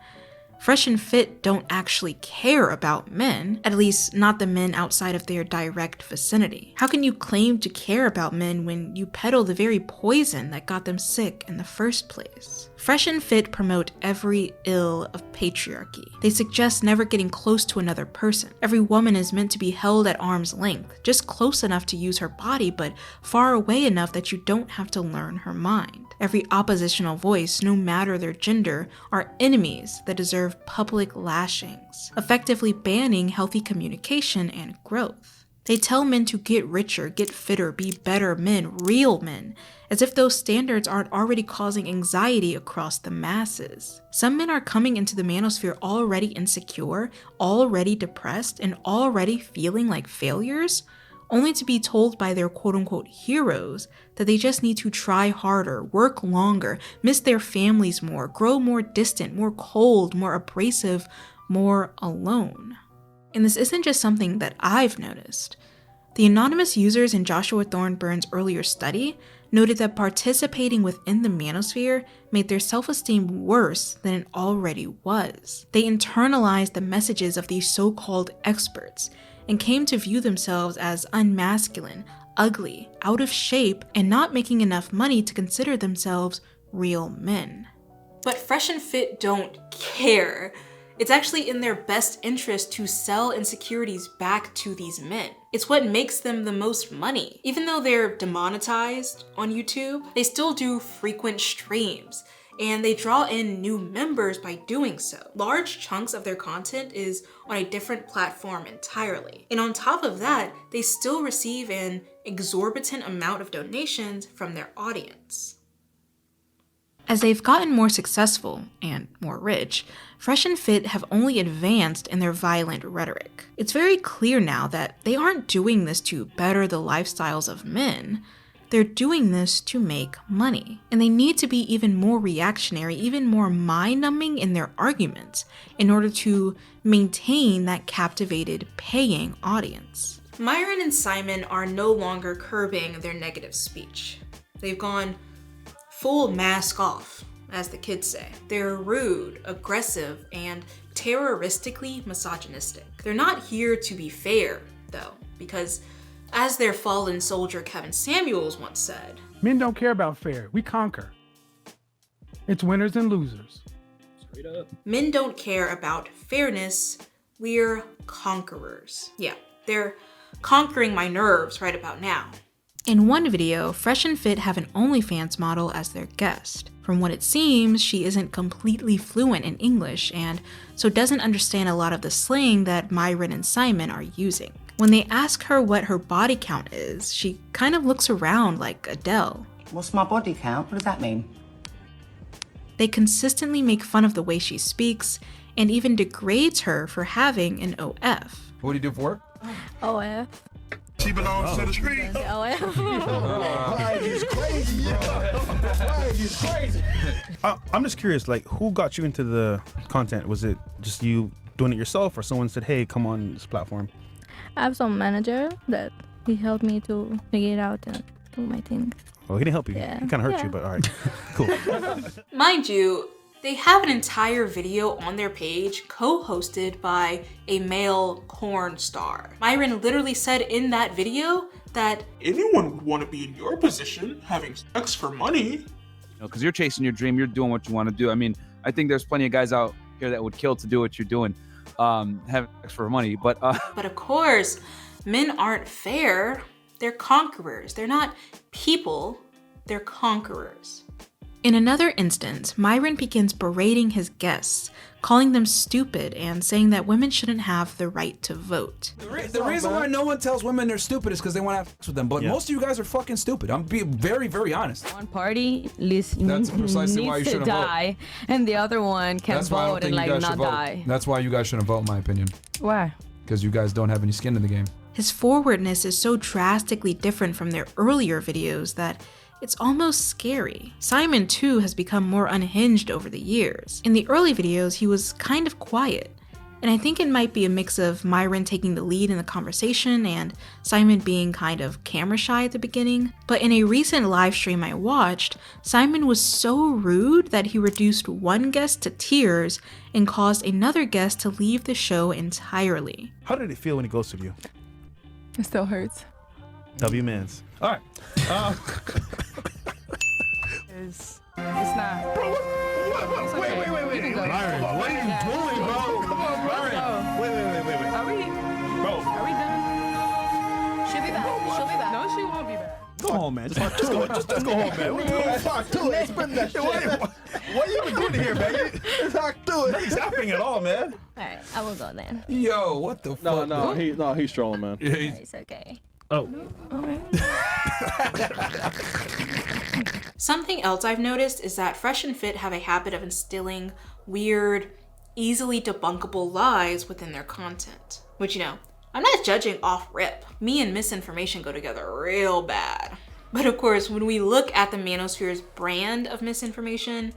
Fresh and Fit don't actually care about men, at least not the men outside of their direct vicinity. How can you claim to care about men when you peddle the very poison that got them sick in the first place? Fresh and Fit promote every ill of patriarchy. They suggest never getting close to another person. Every woman is meant to be held at arm's length, just close enough to use her body, but far away enough that you don't have to learn her mind. Every oppositional voice, no matter their gender, are enemies that deserve public lashings, effectively banning healthy communication and growth. They tell men to get richer, get fitter, be better men, real men, as if those standards aren't already causing anxiety across the masses. Some men are coming into the Manosphere already insecure, already depressed, and already feeling like failures, only to be told by their quote-unquote heroes that they just need to try harder, work longer, miss their families more, grow more distant, more cold, more abrasive, more alone. And this isn't just something that I've noticed. The anonymous users in Joshua Thornburn's earlier study noted that participating within the Manosphere made their self-esteem worse than it already was. They internalized the messages of these so-called experts and came to view themselves as unmasculine, ugly, out of shape, and not making enough money to consider themselves real men. But Fresh and Fit don't care. It's actually in their best interest to sell insecurities back to these men. It's what makes them the most money. Even though they're demonetized on YouTube, they still do frequent streams, and they draw in new members by doing so. Large chunks of their content is on a different platform entirely. And on top of that, they still receive an exorbitant amount of donations from their audience. As they've gotten more successful and more rich, Fresh and Fit have only advanced in their violent rhetoric. It's very clear now that they aren't doing this to better the lifestyles of men. They're doing this to make money. And they need to be even more reactionary, even more mind-numbing in their arguments in order to maintain that captivated, paying audience. Myron and Simon are no longer curbing their negative speech. They've gone full mask off, as the kids say. They're rude, aggressive, and terroristically misogynistic. They're not here to be fair, though, because as their fallen soldier Kevin Samuels once said, "Men don't care about fair, we conquer. It's winners and losers." Straight up. Men don't care about fairness, we're conquerors. Yeah, they're conquering my nerves right about now. In one video, Fresh and Fit have an OnlyFans model as their guest. From what it seems, she isn't completely fluent in English and so doesn't understand a lot of the slang that Myron and Simon are using. When they ask her what her body count is, she kind of looks around like Adele. What's my body count? What does that mean? They consistently make fun of the way she speaks and even degrades her for having an OF. What do you do for work? OF. She belongs to the street. OF. Crazy. I'm just curious, like, who got you into the content? Was it just you doing it yourself, or someone said, "Hey, come on this platform"? I have some manager that he helped me to figure it out and do my thing. Oh, he didn't help you. Yeah. He kind of hurt you, but all right, cool. Mind you, they have an entire video on their page co-hosted by a male porn star. Myron literally said in that video that anyone would want to be in your position, having sex for money. Because you're chasing your dream, you're doing what you want to do. I mean, I think there's plenty of guys out here that would kill to do what you're doing, having sex for money. But of course, men aren't fair. They're conquerors. They're not people, they're conquerors. In another instance, Myron begins berating his guests, calling them stupid and saying that women shouldn't have the right to vote. The reason why no one tells women they're stupid is because they want to have sex with them, but most of you guys are fucking stupid. I'm being very, very honest. One party needs precisely why you to shouldn't die, and the other one can vote and like not die. That's why you guys shouldn't vote, in my opinion. Why? Because you guys don't have any skin in the game. His forwardness is so drastically different from their earlier videos that it's almost scary. Simon, too, has become more unhinged over the years. In the early videos, he was kind of quiet, and I think it might be a mix of Myron taking the lead in the conversation and Simon being kind of camera shy at the beginning. But in a recent live stream I watched, Simon was so rude that he reduced one guest to tears and caused another guest to leave the show entirely. How did it feel when he ghosted you? It still hurts. W-mans. All right. It's not. Bro, what? Wait. Myron, what are you doing, bro? Come on, Myron. Wait. Are we done? She'll be back. She'll be back. No, she won't be back. Go home, man. Just go home, man. What are you even doing here, man? Talk to it. Nothing's happening at all, man. All right, I will go then. Yo, what the fuck? He's trolling, man. It's okay. Oh. Something else I've noticed is that Fresh and Fit have a habit of instilling weird, easily debunkable lies within their content. Which, I'm not judging off rip. Me and misinformation go together real bad. But of course, when we look at the Manosphere's brand of misinformation,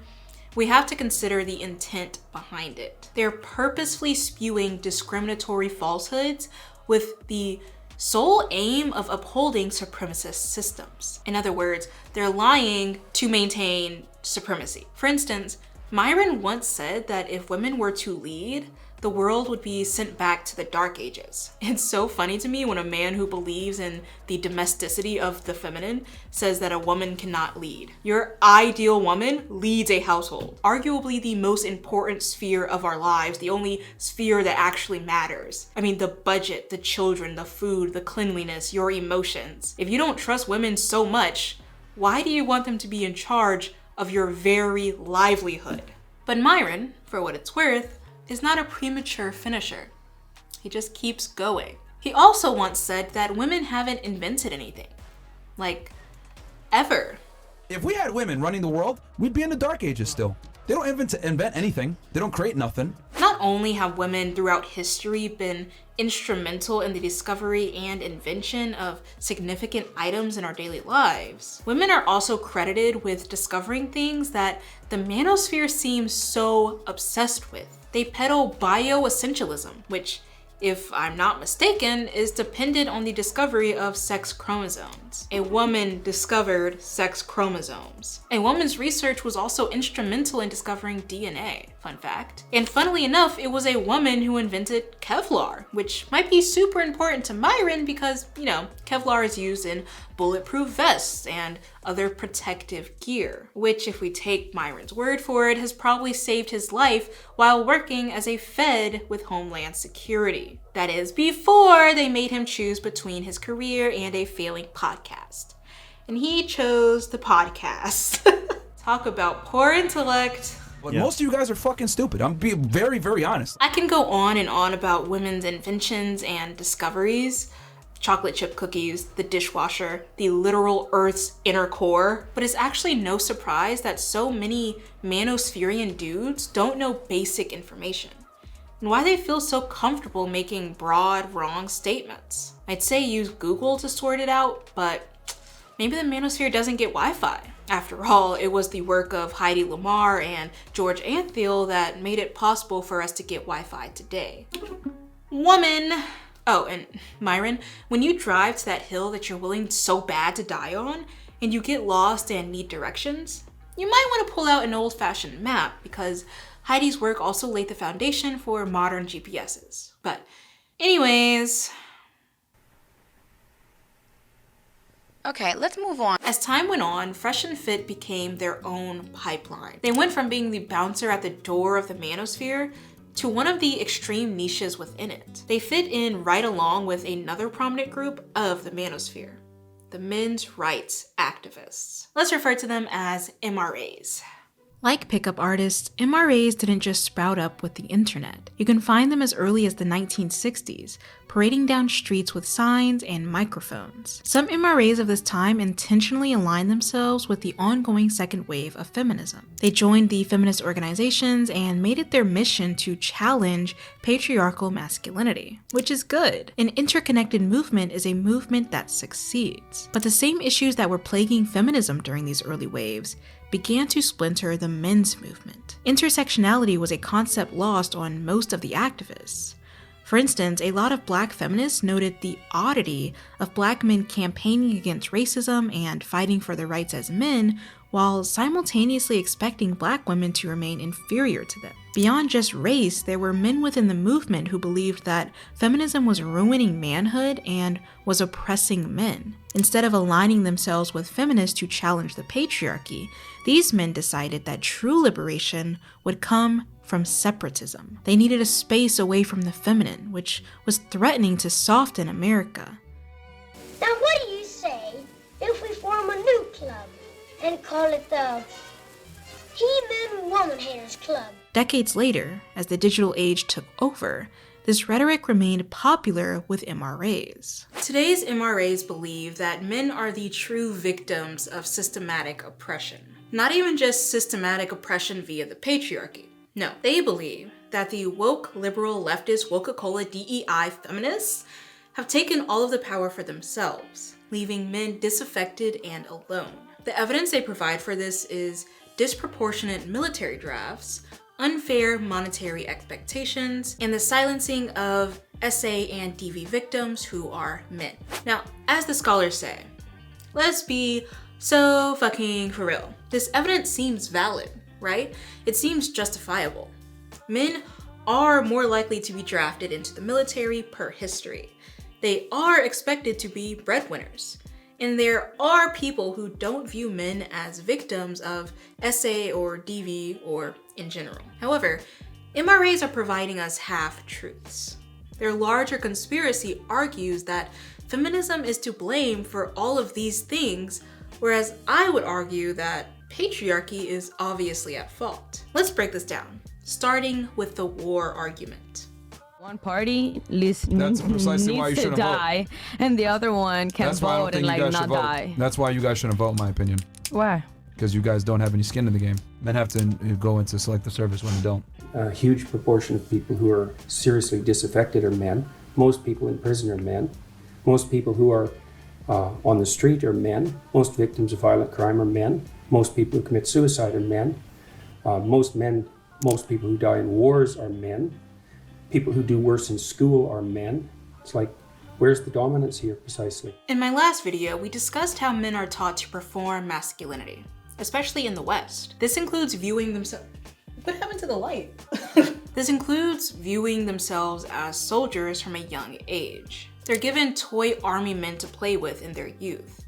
we have to consider the intent behind it. They're purposefully spewing discriminatory falsehoods with the sole aim of upholding supremacist systems. In other words, they're lying to maintain supremacy. For instance, Myron once said that if women were to lead, the world would be sent back to the Dark Ages. It's so funny to me when a man who believes in the domesticity of the feminine says that a woman cannot lead. Your ideal woman leads a household, arguably the most important sphere of our lives, the only sphere that actually matters. I mean, the budget, the children, the food, the cleanliness, your emotions. If you don't trust women so much, why do you want them to be in charge of your very livelihood? But Myron, for what it's worth, is not a premature finisher. He just keeps going. He also once said that women haven't invented anything. Like, ever. If we had women running the world, we'd be in the dark ages still. They don't invent anything. They don't create nothing. Not only have women throughout history been instrumental in the discovery and invention of significant items in our daily lives, women are also credited with discovering things that the manosphere seems so obsessed with. They peddle bioessentialism, which, if I'm not mistaken, is dependent on the discovery of sex chromosomes. A woman discovered sex chromosomes. A woman's research was also instrumental in discovering DNA, fun fact. And funnily enough, it was a woman who invented Kevlar, which might be super important to Myron because, you know, Kevlar is used in bulletproof vests and other protective gear, which, if we take Myron's word for it, has probably saved his life while working as a Fed with Homeland Security. That is, before they made him choose between his career and a failing podcast. And he chose the podcast. Talk about poor intellect. But most of you guys are fucking stupid. I'm being very, very honest. I can go on and on about women's inventions and discoveries. Chocolate chip cookies, the dishwasher, the literal Earth's inner core. But it's actually no surprise that so many manospherian dudes don't know basic information, and why they feel so comfortable making broad, wrong statements. I'd say use Google to sort it out, but maybe the manosphere doesn't get Wi-Fi. After all, it was the work of Heidi Lamar and George Antheil that made it possible for us to get Wi-Fi today. Woman. Oh, and Myron, when you drive to that hill that you're willing so bad to die on, and you get lost and need directions, you might want to pull out an old-fashioned map, because Heidi's work also laid the foundation for modern GPSs. But anyways, okay, let's move on. As time went on, Fresh and Fit became their own pipeline. They went from being the bouncer at the door of the manosphere to one of the extreme niches within it. They fit in right along with another prominent group of the manosphere, the men's rights activists. Let's refer to them as MRAs. Like pickup artists, MRAs didn't just sprout up with the internet. You can find them as early as the 1960s, parading down streets with signs and microphones. Some MRAs of this time intentionally aligned themselves with the ongoing second wave of feminism. They joined the feminist organizations and made it their mission to challenge patriarchal masculinity, which is good. An interconnected movement is a movement that succeeds. But the same issues that were plaguing feminism during these early waves began to splinter the men's movement. Intersectionality was a concept lost on most of the activists. For instance, a lot of Black feminists noted the oddity of Black men campaigning against racism and fighting for their rights as men, while simultaneously expecting Black women to remain inferior to them. Beyond just race, there were men within the movement who believed that feminism was ruining manhood and was oppressing men. Instead of aligning themselves with feminists to challenge the patriarchy, these men decided that true liberation would come from separatism. They needed a space away from the feminine, which was threatening to soften America. Now what do you say if we form a new club and call it the He-Man Woman Haters Club? Decades later, as the digital age took over, this rhetoric remained popular with MRAs. Today's MRAs believe that men are the true victims of systematic oppression. Not even just systematic oppression via the patriarchy. No, they believe that the woke, liberal, leftist, Coca-Cola, DEI feminists have taken all of the power for themselves, leaving men disaffected and alone. The evidence they provide for this is disproportionate military drafts, unfair monetary expectations, and the silencing of SA and DV victims who are men. Now, as the scholars say, let's be so fucking for real. This evidence seems valid, right? It seems justifiable. Men are more likely to be drafted into the military per history. They are expected to be breadwinners. And there are people who don't view men as victims of SA or DV or in general. However, MRAs are providing us half-truths. Their larger conspiracy argues that feminism is to blame for all of these things, whereas I would argue that patriarchy is obviously at fault. Let's break this down, starting with the war argument. One party needs precisely why you to shouldn't die, and the other one can vote and like not die. That's why you guys shouldn't vote, in my opinion. Why? because you guys don't have any skin in the game. Men have to go into selective service when they don't. A huge proportion of people who are seriously disaffected are men. Most people in prison are men. Most people who are on the street are men. Most victims of violent crime are men. Most people who commit suicide are men. Most people who die in wars are men. People who do worse in school are men. It's like, where's the dominance here precisely? In my last video, we discussed how men are taught to perform masculinity, especially in the West. This includes viewing themselves... What happened to the light? This includes viewing themselves as soldiers from a young age. They're given toy army men to play with in their youth.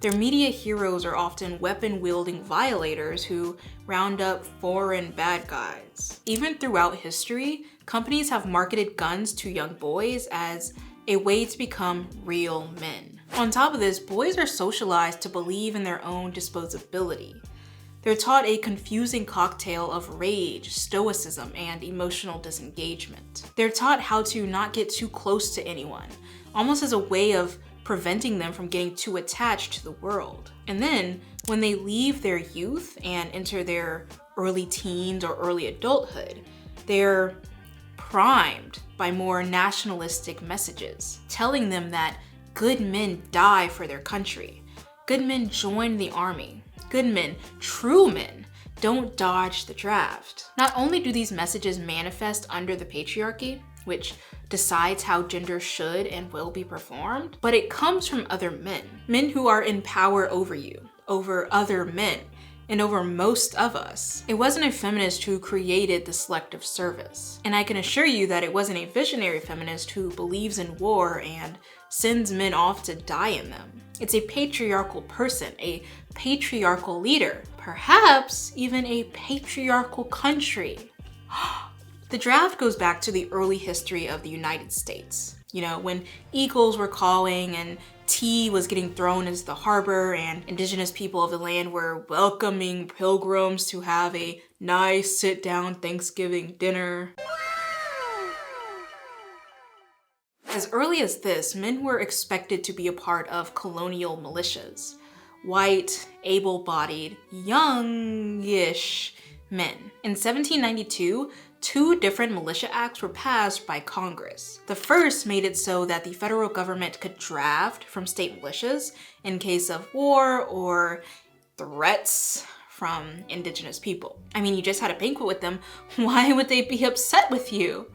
Their media heroes are often weapon-wielding violators who round up foreign bad guys. Even throughout history, companies have marketed guns to young boys as a way to become real men. On top of this, boys are socialized to believe in their own disposability. They're taught a confusing cocktail of rage, stoicism, and emotional disengagement. They're taught how to not get too close to anyone, almost as a way of preventing them from getting too attached to the world. And then, when they leave their youth and enter their early teens or early adulthood, they're primed by more nationalistic messages, telling them that good men die for their country, good men join the army, good men, true men, don't dodge the draft. Not only do these messages manifest under the patriarchy, which decides how gender should and will be performed, but it comes from other men. Men who are in power over you, over other men, and over most of us. It wasn't a feminist who created the selective service. And I can assure you that it wasn't a visionary feminist who believes in war and sends men off to die in them. It's a patriarchal person, a patriarchal leader, perhaps even a patriarchal country. The draft goes back to the early history of the United States. You know, when eagles were calling and tea was getting thrown into the harbor and indigenous people of the land were welcoming pilgrims to have a nice sit-down Thanksgiving dinner. As early as this, men were expected to be a part of colonial militias. White, able-bodied, youngish men. In 1792, 2 different militia acts were passed by Congress. The first made it so that the federal government could draft from state militias in case of war or threats from indigenous people. I mean, you just had a banquet with them. Why would they be upset with you?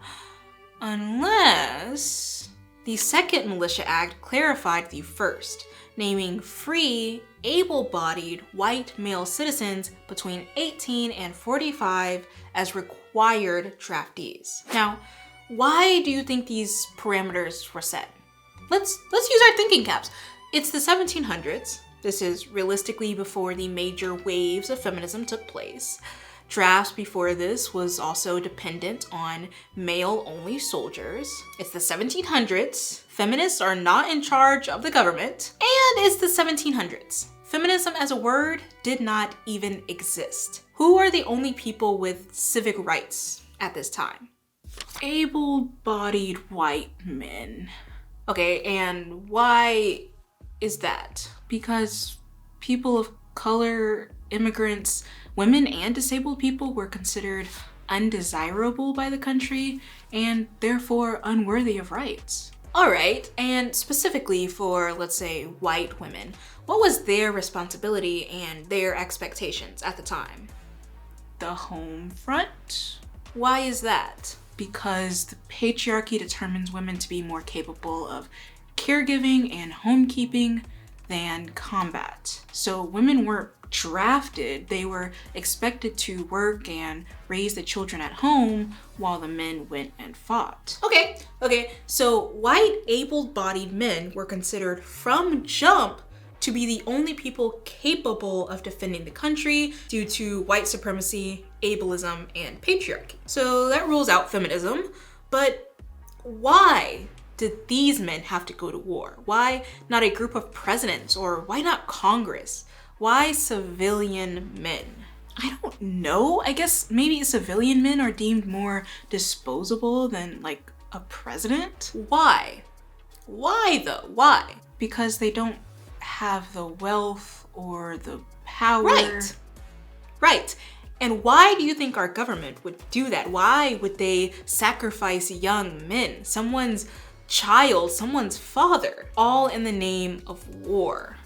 Unless the second militia act clarified the first, naming free, able-bodied white male citizens between 18 and 45 as required draftees. Now, why do you think these parameters were set? Let's use our thinking caps. It's the 1700s. This is realistically before the major waves of feminism took place. Drafts before this was also dependent on male-only soldiers. It's the 1700s. Feminists are not in charge of the government. And it's the 1700s. Feminism as a word did not even exist. Who are the only people with civic rights at this time? Able-bodied white men. Okay, and why is that? Because people of color, immigrants, women and disabled people were considered undesirable by the country and therefore unworthy of rights. All right, and specifically for, let's say, white women, what was their responsibility and their expectations at the time? The home front? Why is that? Because the patriarchy determines women to be more capable of caregiving and homekeeping than combat. So women weren't drafted, they were expected to work and raise the children at home while the men went and fought. Okay, so white able-bodied men were considered from jump to be the only people capable of defending the country due to white supremacy, ableism, and patriarchy. So that rules out feminism, but why did these men have to go to war? Why not a group of presidents, or why not Congress? Why civilian men? I don't know. I guess maybe civilian men are deemed more disposable than like a president. Why? Why though? Why? Because they don't have the wealth or the power. Right. And why do you think our government would do that? Why would they sacrifice young men, someone's child, someone's father, all in the name of war?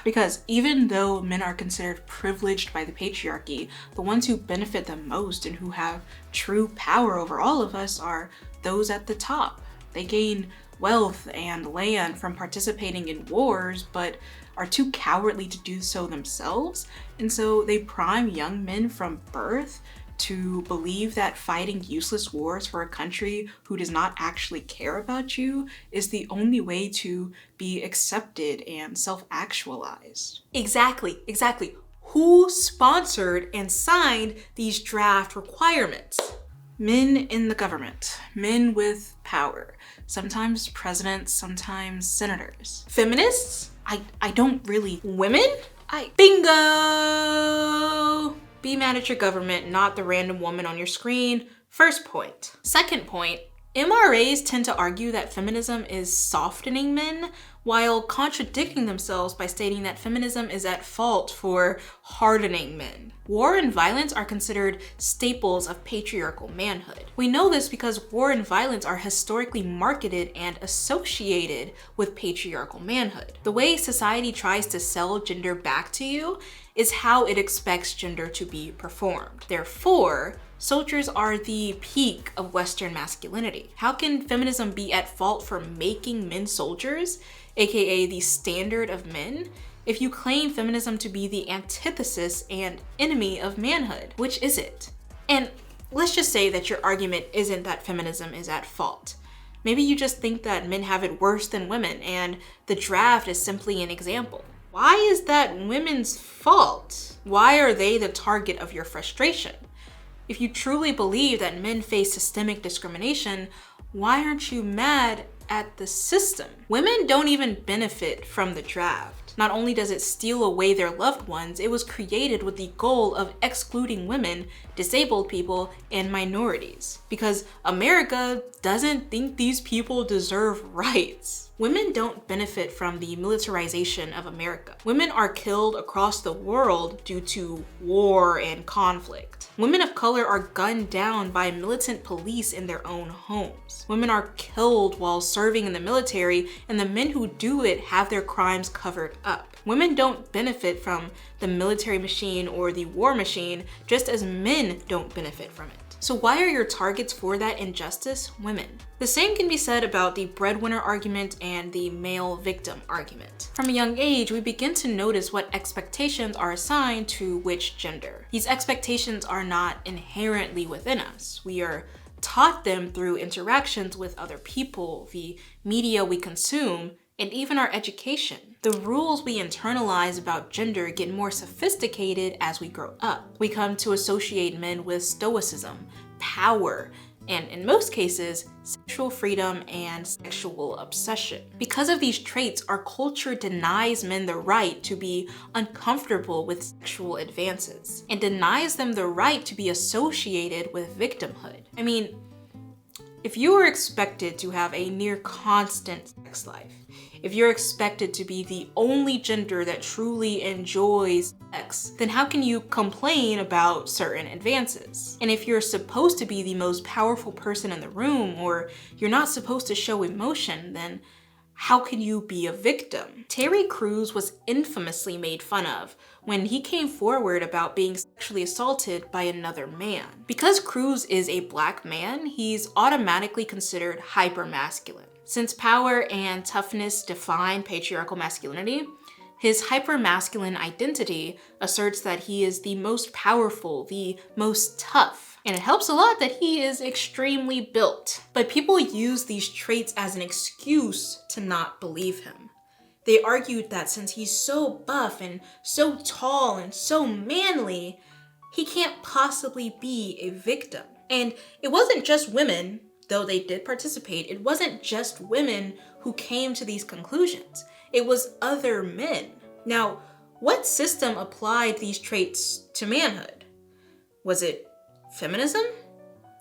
Because even though men are considered privileged by the patriarchy, the ones who benefit the most and who have true power over all of us are those at the top. They gain wealth and land from participating in wars, but are too cowardly to do so themselves. And so they prime young men from birth to believe that fighting useless wars for a country who does not actually care about you is the only way to be accepted and self-actualized. Exactly. Who sponsored and signed these draft requirements? Men in the government, men with power, sometimes presidents, sometimes senators. Feminists? I don't really. Women? Bingo! Be mad at your government, not the random woman on your screen. First point. Second point, MRAs tend to argue that feminism is softening men while contradicting themselves by stating that feminism is at fault for hardening men. War and violence are considered staples of patriarchal manhood. We know this because war and violence are historically marketed and associated with patriarchal manhood. The way society tries to sell gender back to you is how it expects gender to be performed. Therefore, soldiers are the peak of Western masculinity. How can feminism be at fault for making men soldiers, aka the standard of men, if you claim feminism to be the antithesis and enemy of manhood? Which is it? And let's just say that your argument isn't that feminism is at fault. Maybe you just think that men have it worse than women, and the draft is simply an example. Why is that women's fault? Why are they the target of your frustration? If you truly believe that men face systemic discrimination, why aren't you mad at the system? Women don't even benefit from the draft. Not only does it steal away their loved ones, it was created with the goal of excluding women, disabled people, and minorities. Because America doesn't think these people deserve rights. Women don't benefit from the militarization of America. Women are killed across the world due to war and conflict. Women of color are gunned down by militant police in their own homes. Women are killed while serving in the military, and the men who do it have their crimes covered up. Women don't benefit from the military machine or the war machine, just as men don't benefit from it. So why are your targets for that injustice women? The same can be said about the breadwinner argument and the male victim argument. From a young age, we begin to notice what expectations are assigned to which gender. These expectations are not inherently within us. We are taught them through interactions with other people, the media we consume, and even our education. The rules we internalize about gender get more sophisticated as we grow up. We come to associate men with stoicism, power, and in most cases, sexual freedom and sexual obsession. Because of these traits, our culture denies men the right to be uncomfortable with sexual advances and denies them the right to be associated with victimhood. I mean, if you are expected to have a near constant sex life, if you're expected to be the only gender that truly enjoys sex, then how can you complain about certain advances? And if you're supposed to be the most powerful person in the room, or you're not supposed to show emotion, then how can you be a victim? Terry Crews was infamously made fun of when he came forward about being sexually assaulted by another man. Because Crews is a black man, he's automatically considered hypermasculine. Since power and toughness define patriarchal masculinity, his hypermasculine identity asserts that he is the most powerful, the most tough. And it helps a lot that he is extremely built. But people use these traits as an excuse to not believe him. They argued that since he's so buff and so tall and so manly, he can't possibly be a victim. And it wasn't just women, though they did participate, it wasn't just women who came to these conclusions. It was other men. Now, what system applied these traits to manhood? Was it feminism?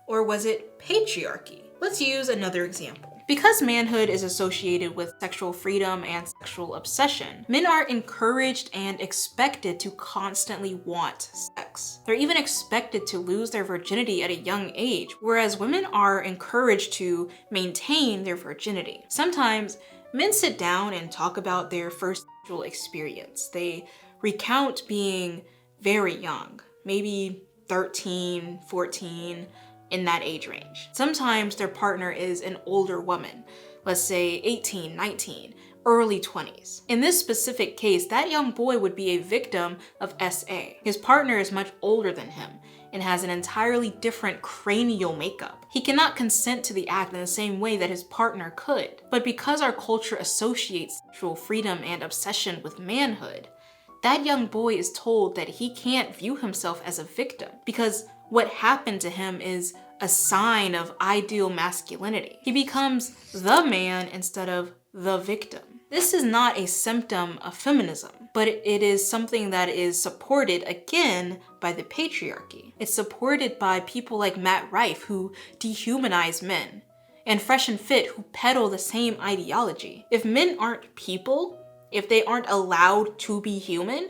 Or was it patriarchy? Let's use another example. Because manhood is associated with sexual freedom and sexual obsession, men are encouraged and expected to constantly want sex. They're even expected to lose their virginity at a young age, whereas women are encouraged to maintain their virginity. Sometimes men sit down and talk about their first sexual experience. They recount being very young, maybe 13, 14, in that age range. Sometimes their partner is an older woman, let's say 18, 19, early 20s. In this specific case, that young boy would be a victim of SA. His partner is much older than him and has an entirely different cranial makeup. He cannot consent to the act in the same way that his partner could. But because our culture associates sexual freedom and obsession with manhood, that young boy is told that he can't view himself as a victim because what happened to him is a sign of ideal masculinity. He becomes the man instead of the victim. This is not a symptom of feminism, but it is something that is supported again by the patriarchy. It's supported by people like Matt Rife, who dehumanize men, and Fresh and Fit, who peddle the same ideology. If men aren't people, if they aren't allowed to be human,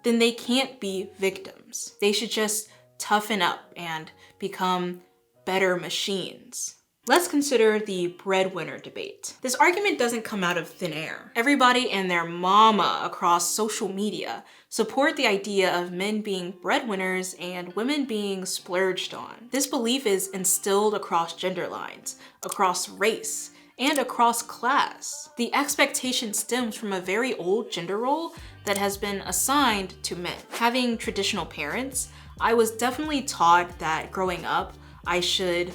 then they can't be victims. They should just toughen up and become better machines. Let's consider the breadwinner debate. This argument doesn't come out of thin air. Everybody and their mama across social media support the idea of men being breadwinners and women being splurged on. This belief is instilled across gender lines, across race, and across class. The expectation stems from a very old gender role that has been assigned to men. Having traditional parents, I was definitely taught that growing up, I should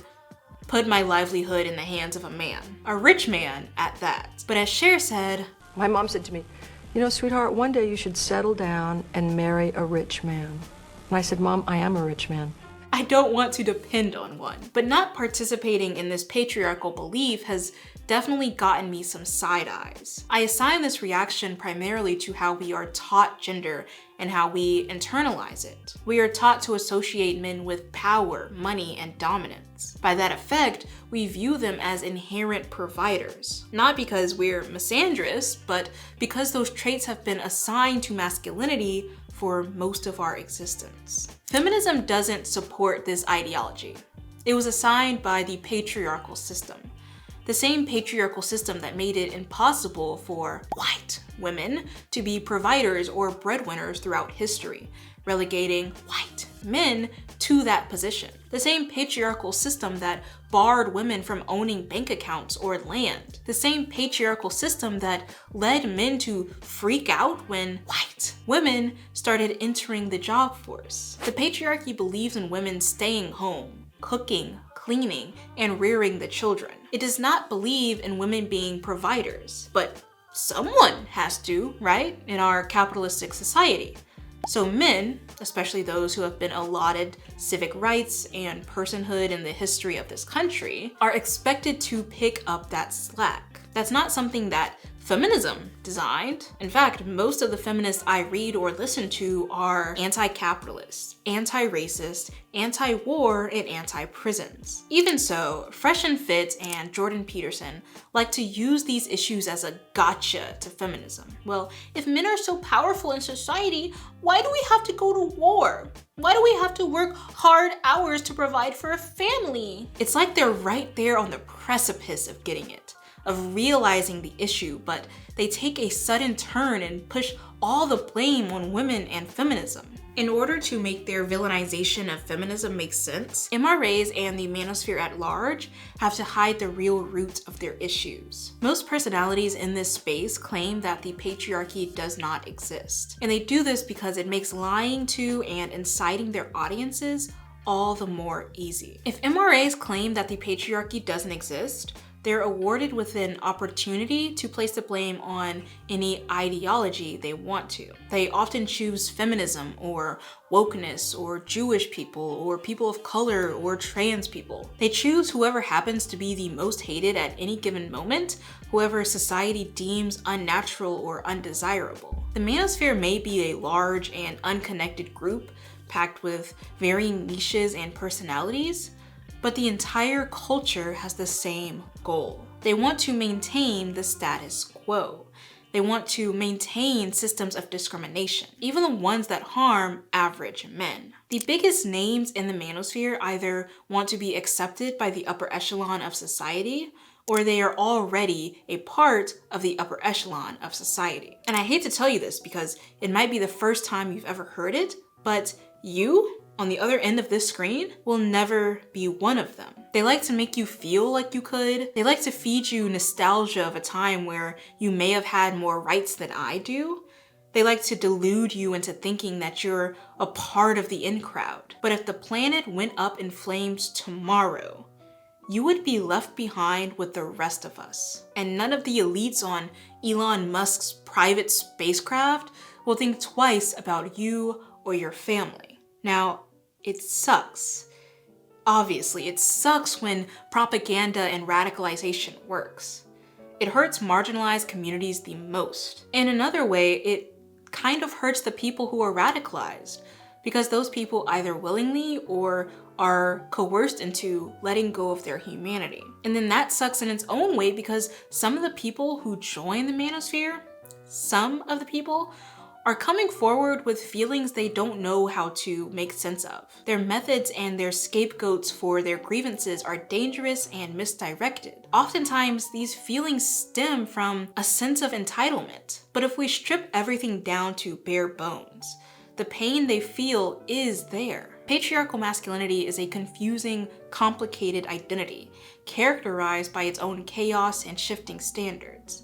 put my livelihood in the hands of a man, a rich man at that. But as Cher said, my mom said to me, you know, sweetheart, one day you should settle down and marry a rich man. And I said, Mom, I am a rich man. I don't want to depend on one. But not participating in this patriarchal belief has definitely gotten me some side eyes. I assign this reaction primarily to how we are taught gender and how we internalize it. We are taught to associate men with power, money, and dominance. By that effect, we view them as inherent providers. Not because we're misandrous, but because those traits have been assigned to masculinity for most of our existence. Feminism doesn't support this ideology. It was assigned by the patriarchal system. The same patriarchal system that made it impossible for white women to be providers or breadwinners throughout history, relegating white men to that position. The same patriarchal system that barred women from owning bank accounts or land. The same patriarchal system that led men to freak out when white women started entering the job force. The patriarchy believes in women staying home, cooking, cleaning, and rearing the children. It does not believe in women being providers, but someone has to, right? In our capitalistic society. So men, especially those who have been allotted civic rights and personhood in the history of this country, are expected to pick up that slack. That's not something that feminism designed. In fact, most of the feminists I read or listen to are anti-capitalist, anti-racist, anti-war, and anti-prisons. Even so, Fresh and Fit and Jordan Peterson like to use these issues as a gotcha to feminism. Well, if men are so powerful in society, why do we have to go to war? Why do we have to work hard hours to provide for a family? It's like they're right there on the precipice of getting it, of realizing the issue, but they take a sudden turn and push all the blame on women and feminism. In order to make their villainization of feminism make sense, MRAs and the manosphere at large have to hide the real roots of their issues. Most personalities in this space claim that the patriarchy does not exist. And they do this because it makes lying to and inciting their audiences all the more easy. If MRAs claim that the patriarchy doesn't exist, they're awarded with an opportunity to place the blame on any ideology they want to. They often choose feminism or wokeness or Jewish people or people of color or trans people. They choose whoever happens to be the most hated at any given moment, whoever society deems unnatural or undesirable. The manosphere may be a large and unconnected group packed with varying niches and personalities, but the entire culture has the same goal. They want to maintain the status quo. They want to maintain systems of discrimination, even the ones that harm average men. The biggest names in the manosphere either want to be accepted by the upper echelon of society, or they are already a part of the upper echelon of society. And I hate to tell you this because it might be the first time you've ever heard it, but you, on the other end of this screen, will never be one of them. They like to make you feel like you could. They like to feed you nostalgia of a time where you may have had more rights than I do. They like to delude you into thinking that you're a part of the in crowd. But if the planet went up in flames tomorrow, you would be left behind with the rest of us. And none of the elites on Elon Musk's private spacecraft will think twice about you or your family. Now, it sucks. Obviously, it sucks when propaganda and radicalization works. It hurts marginalized communities the most. In another way, it kind of hurts the people who are radicalized, because those people either willingly or are coerced into letting go of their humanity. And then that sucks in its own way because some of the people who join the manosphere, some of the people, are coming forward with feelings they don't know how to make sense of. Their methods and their scapegoats for their grievances are dangerous and misdirected. Oftentimes, these feelings stem from a sense of entitlement. But if we strip everything down to bare bones, the pain they feel is there. Patriarchal masculinity is a confusing, complicated identity, characterized by its own chaos and shifting standards.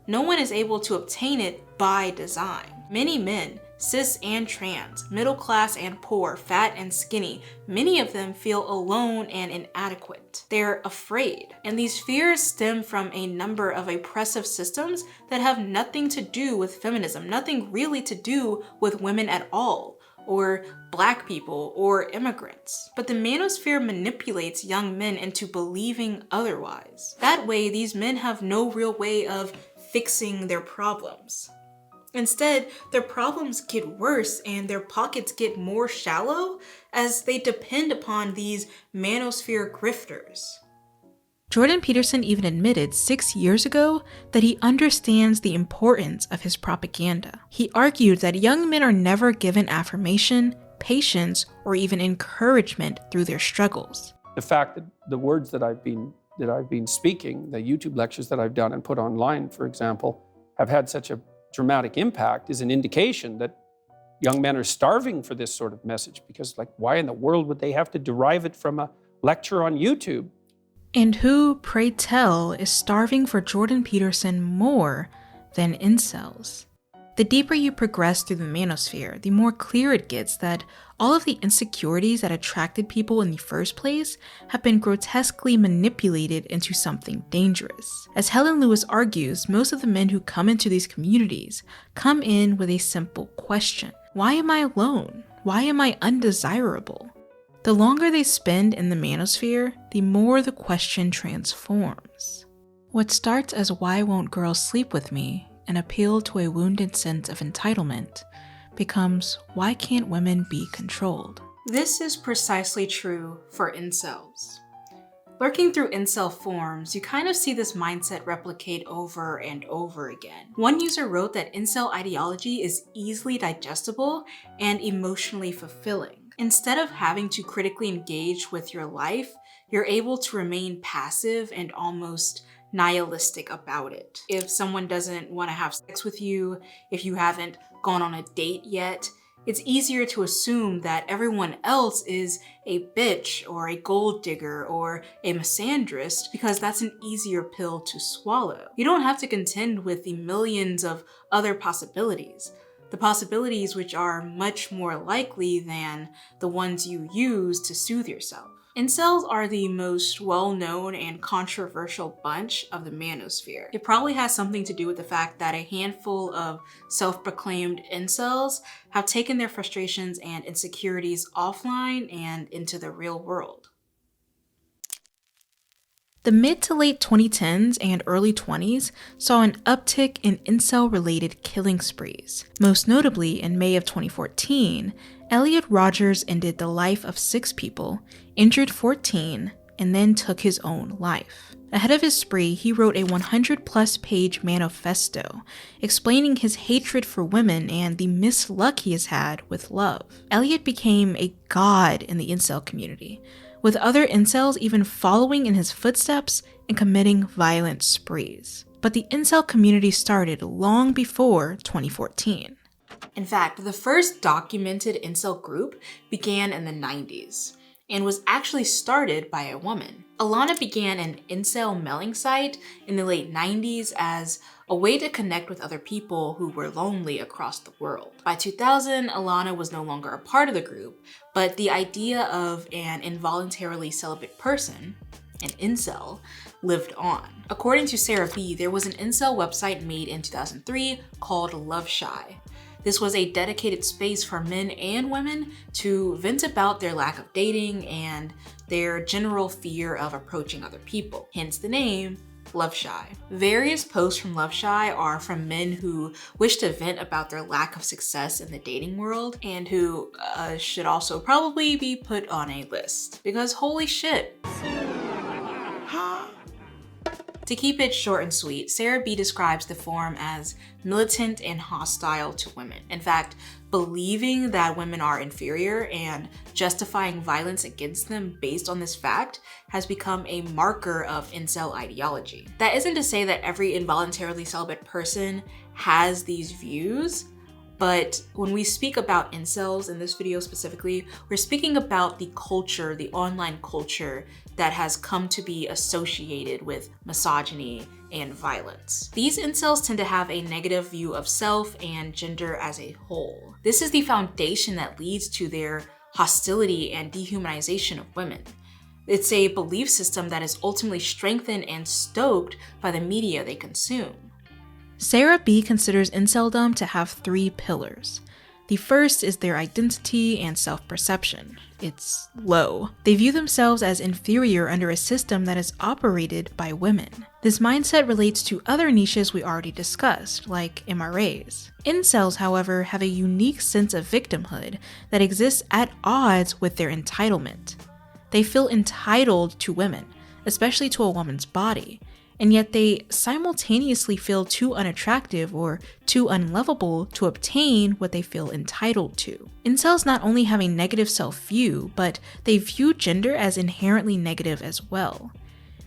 No one is able to obtain it by design. Many men, cis and trans, middle class and poor, fat and skinny, many of them feel alone and inadequate. They're afraid. And these fears stem from a number of oppressive systems that have nothing to do with feminism, nothing really to do with women at all, or Black people, or immigrants. But the manosphere manipulates young men into believing otherwise. That way, these men have no real way of fixing their problems. Instead, their problems get worse and their pockets get more shallow as they depend upon these manosphere grifters. Jordan Peterson even admitted 6 years ago that he understands the importance of his propaganda. He argued that young men are never given affirmation, patience, or even encouragement through their struggles. The fact that the words that I've been speaking, the YouTube lectures that I've done and put online, for example, have had such a dramatic impact is an indication that young men are starving for this sort of message, because like, why in the world would they have to derive it from a lecture on YouTube? And who, pray tell, is starving for Jordan Peterson more than incels? The deeper you progress through the manosphere, the more clear it gets that all of the insecurities that attracted people in the first place have been grotesquely manipulated into something dangerous. As Helen Lewis argues, most of the men who come into these communities come in with a simple question. Why am I alone? Why am I undesirable? The longer they spend in the manosphere, the more the question transforms. What starts as "why won't girls sleep with me?" an appeal to a wounded sense of entitlement becomes "why can't women be controlled?" This is precisely true for incels. Lurking through incel forums, you kind of see this mindset replicate over and over again. One user wrote that incel ideology is easily digestible and emotionally fulfilling. Instead of having to critically engage with your life, you're able to remain passive and almost nihilistic about it. If someone doesn't want to have sex with you, if you haven't gone on a date yet, it's easier to assume that everyone else is a bitch or a gold digger or a misandrist because that's an easier pill to swallow. You don't have to contend with the millions of other possibilities. The possibilities which are much more likely than the ones you use to soothe yourself. Incels are the most well-known and controversial bunch of the manosphere. It probably has something to do with the fact that a handful of self-proclaimed incels have taken their frustrations and insecurities offline and into the real world. The mid to late 2010s and early 20s saw an uptick in incel-related killing sprees. Most notably, in May of 2014, Elliot Rogers ended the life of 6 people, injured 14, and then took his own life. Ahead of his spree, he wrote a 100-plus page manifesto explaining his hatred for women and the misluck he has had with love. Elliot became a god in the incel community, with other incels even following in his footsteps and committing violent sprees. But the incel community started long before 2014. In fact, the first documented incel group began in the 90s and was actually started by a woman. Alana began an incel mailing site in the late 90s as a way to connect with other people who were lonely across the world. By 2000, Alana was no longer a part of the group, but the idea of an involuntarily celibate person, an incel, lived on. According to Sarah B., there was an incel website made in 2003 called Love Shy. This was a dedicated space for men and women to vent about their lack of dating and their general fear of approaching other people, hence the name Love Shy. Various posts from Love Shy are from men who wish to vent about their lack of success in the dating world and who should also probably be put on a list, because holy shit. To keep it short and sweet, Sarah B. describes the forum as militant and hostile to women. In fact, believing that women are inferior and justifying violence against them based on this fact has become a marker of incel ideology. That isn't to say that every involuntarily celibate person has these views, but when we speak about incels in this video specifically, we're speaking about the culture, the online culture that has come to be associated with misogyny and violence. These incels tend to have a negative view of self and gender as a whole. This is the foundation that leads to their hostility and dehumanization of women. It's a belief system that is ultimately strengthened and stoked by the media they consume. Sarah B. considers inceldom to have 3 pillars. The first is their identity and self-perception. It's low. They view themselves as inferior under a system that is operated by women. This mindset relates to other niches we already discussed, like MRAs. Incels, however, have a unique sense of victimhood that exists at odds with their entitlement. They feel entitled to women, especially to a woman's body, and yet they simultaneously feel too unattractive or too unlovable to obtain what they feel entitled to. Incels not only have a negative self-view, but they view gender as inherently negative as well.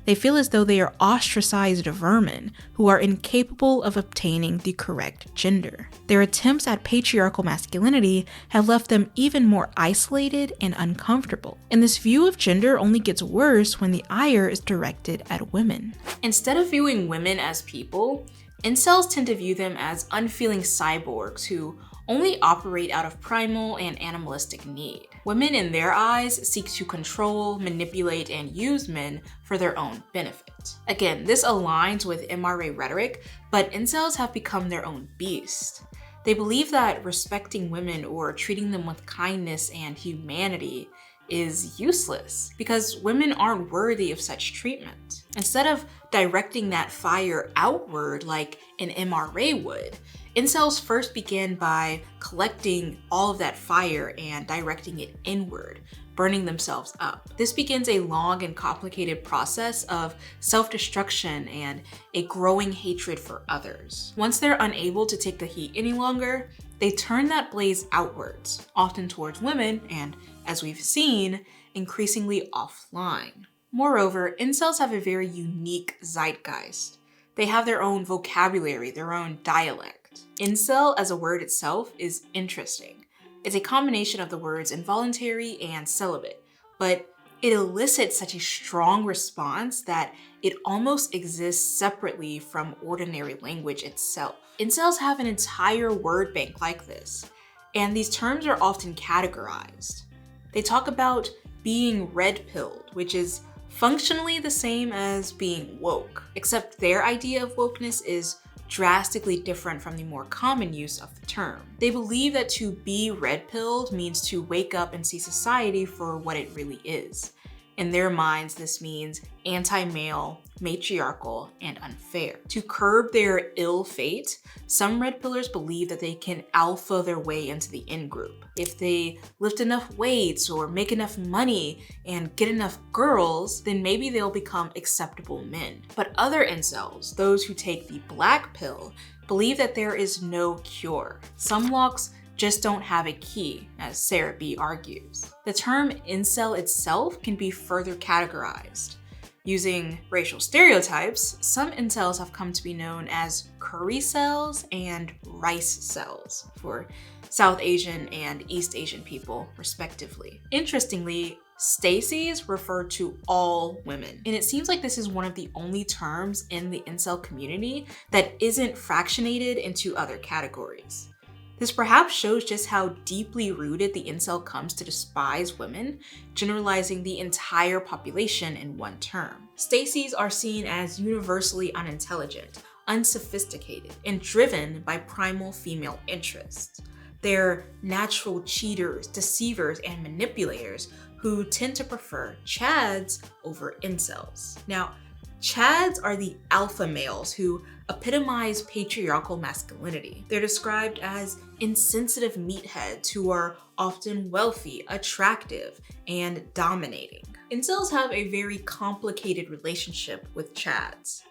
They feel as though they are ostracized vermin who are incapable of obtaining the correct gender. Their attempts at patriarchal masculinity have left them even more isolated and uncomfortable. And this view of gender only gets worse when the ire is directed at women. Instead of viewing women as people, incels tend to view them as unfeeling cyborgs who only operate out of primal and animalistic need. Women in their eyes seek to control, manipulate, and use men for their own benefit. Again, this aligns with MRA rhetoric, but incels have become their own beast. They believe that respecting women or treating them with kindness and humanity is useless because women aren't worthy of such treatment. Instead of directing that fire outward like an MRA would, incels first begin by collecting all of that fire and directing it inward, burning themselves up. This begins a long and complicated process of self-destruction and a growing hatred for others. Once they're unable to take the heat any longer, they turn that blaze outwards, often towards women and, as we've seen, increasingly offline. Moreover, incels have a very unique zeitgeist. They have their own vocabulary, their own dialect. Incel as a word itself is interesting. It's a combination of the words involuntary and celibate, but it elicits such a strong response that it almost exists separately from ordinary language itself. Incels have an entire word bank like this, and these terms are often categorized. They talk about being red-pilled, which is functionally the same as being woke, except their idea of wokeness is drastically different from the more common use of the term. They believe that to be red-pilled means to wake up and see society for what it really is, In their minds, this means anti-male, matriarchal, and unfair. To curb their ill fate, some red pillars believe that they can alpha their way into the in-group. If they lift enough weights or make enough money and get enough girls, then maybe they'll become acceptable men. But other incels, those who take the black pill, believe that there is no cure. Some locks just don't have a key, as Sarah B. argues. The term incel itself can be further categorized. Using racial stereotypes, some incels have come to be known as curry cells and rice cells for South Asian and East Asian people, respectively. Interestingly, Stacy's refer to all women, and it seems like this is one of the only terms in the incel community that isn't fractionated into other categories. This perhaps shows just how deeply rooted the incel comes to despise women, generalizing the entire population in one term. Stacy's are seen as universally unintelligent, unsophisticated, and driven by primal female interests. They're natural cheaters, deceivers, and manipulators who tend to prefer chads over incels. Now, chads are the alpha males who epitomize patriarchal masculinity. They're described as insensitive meatheads who are often wealthy, attractive, and dominating. Incels have a very complicated relationship with chads.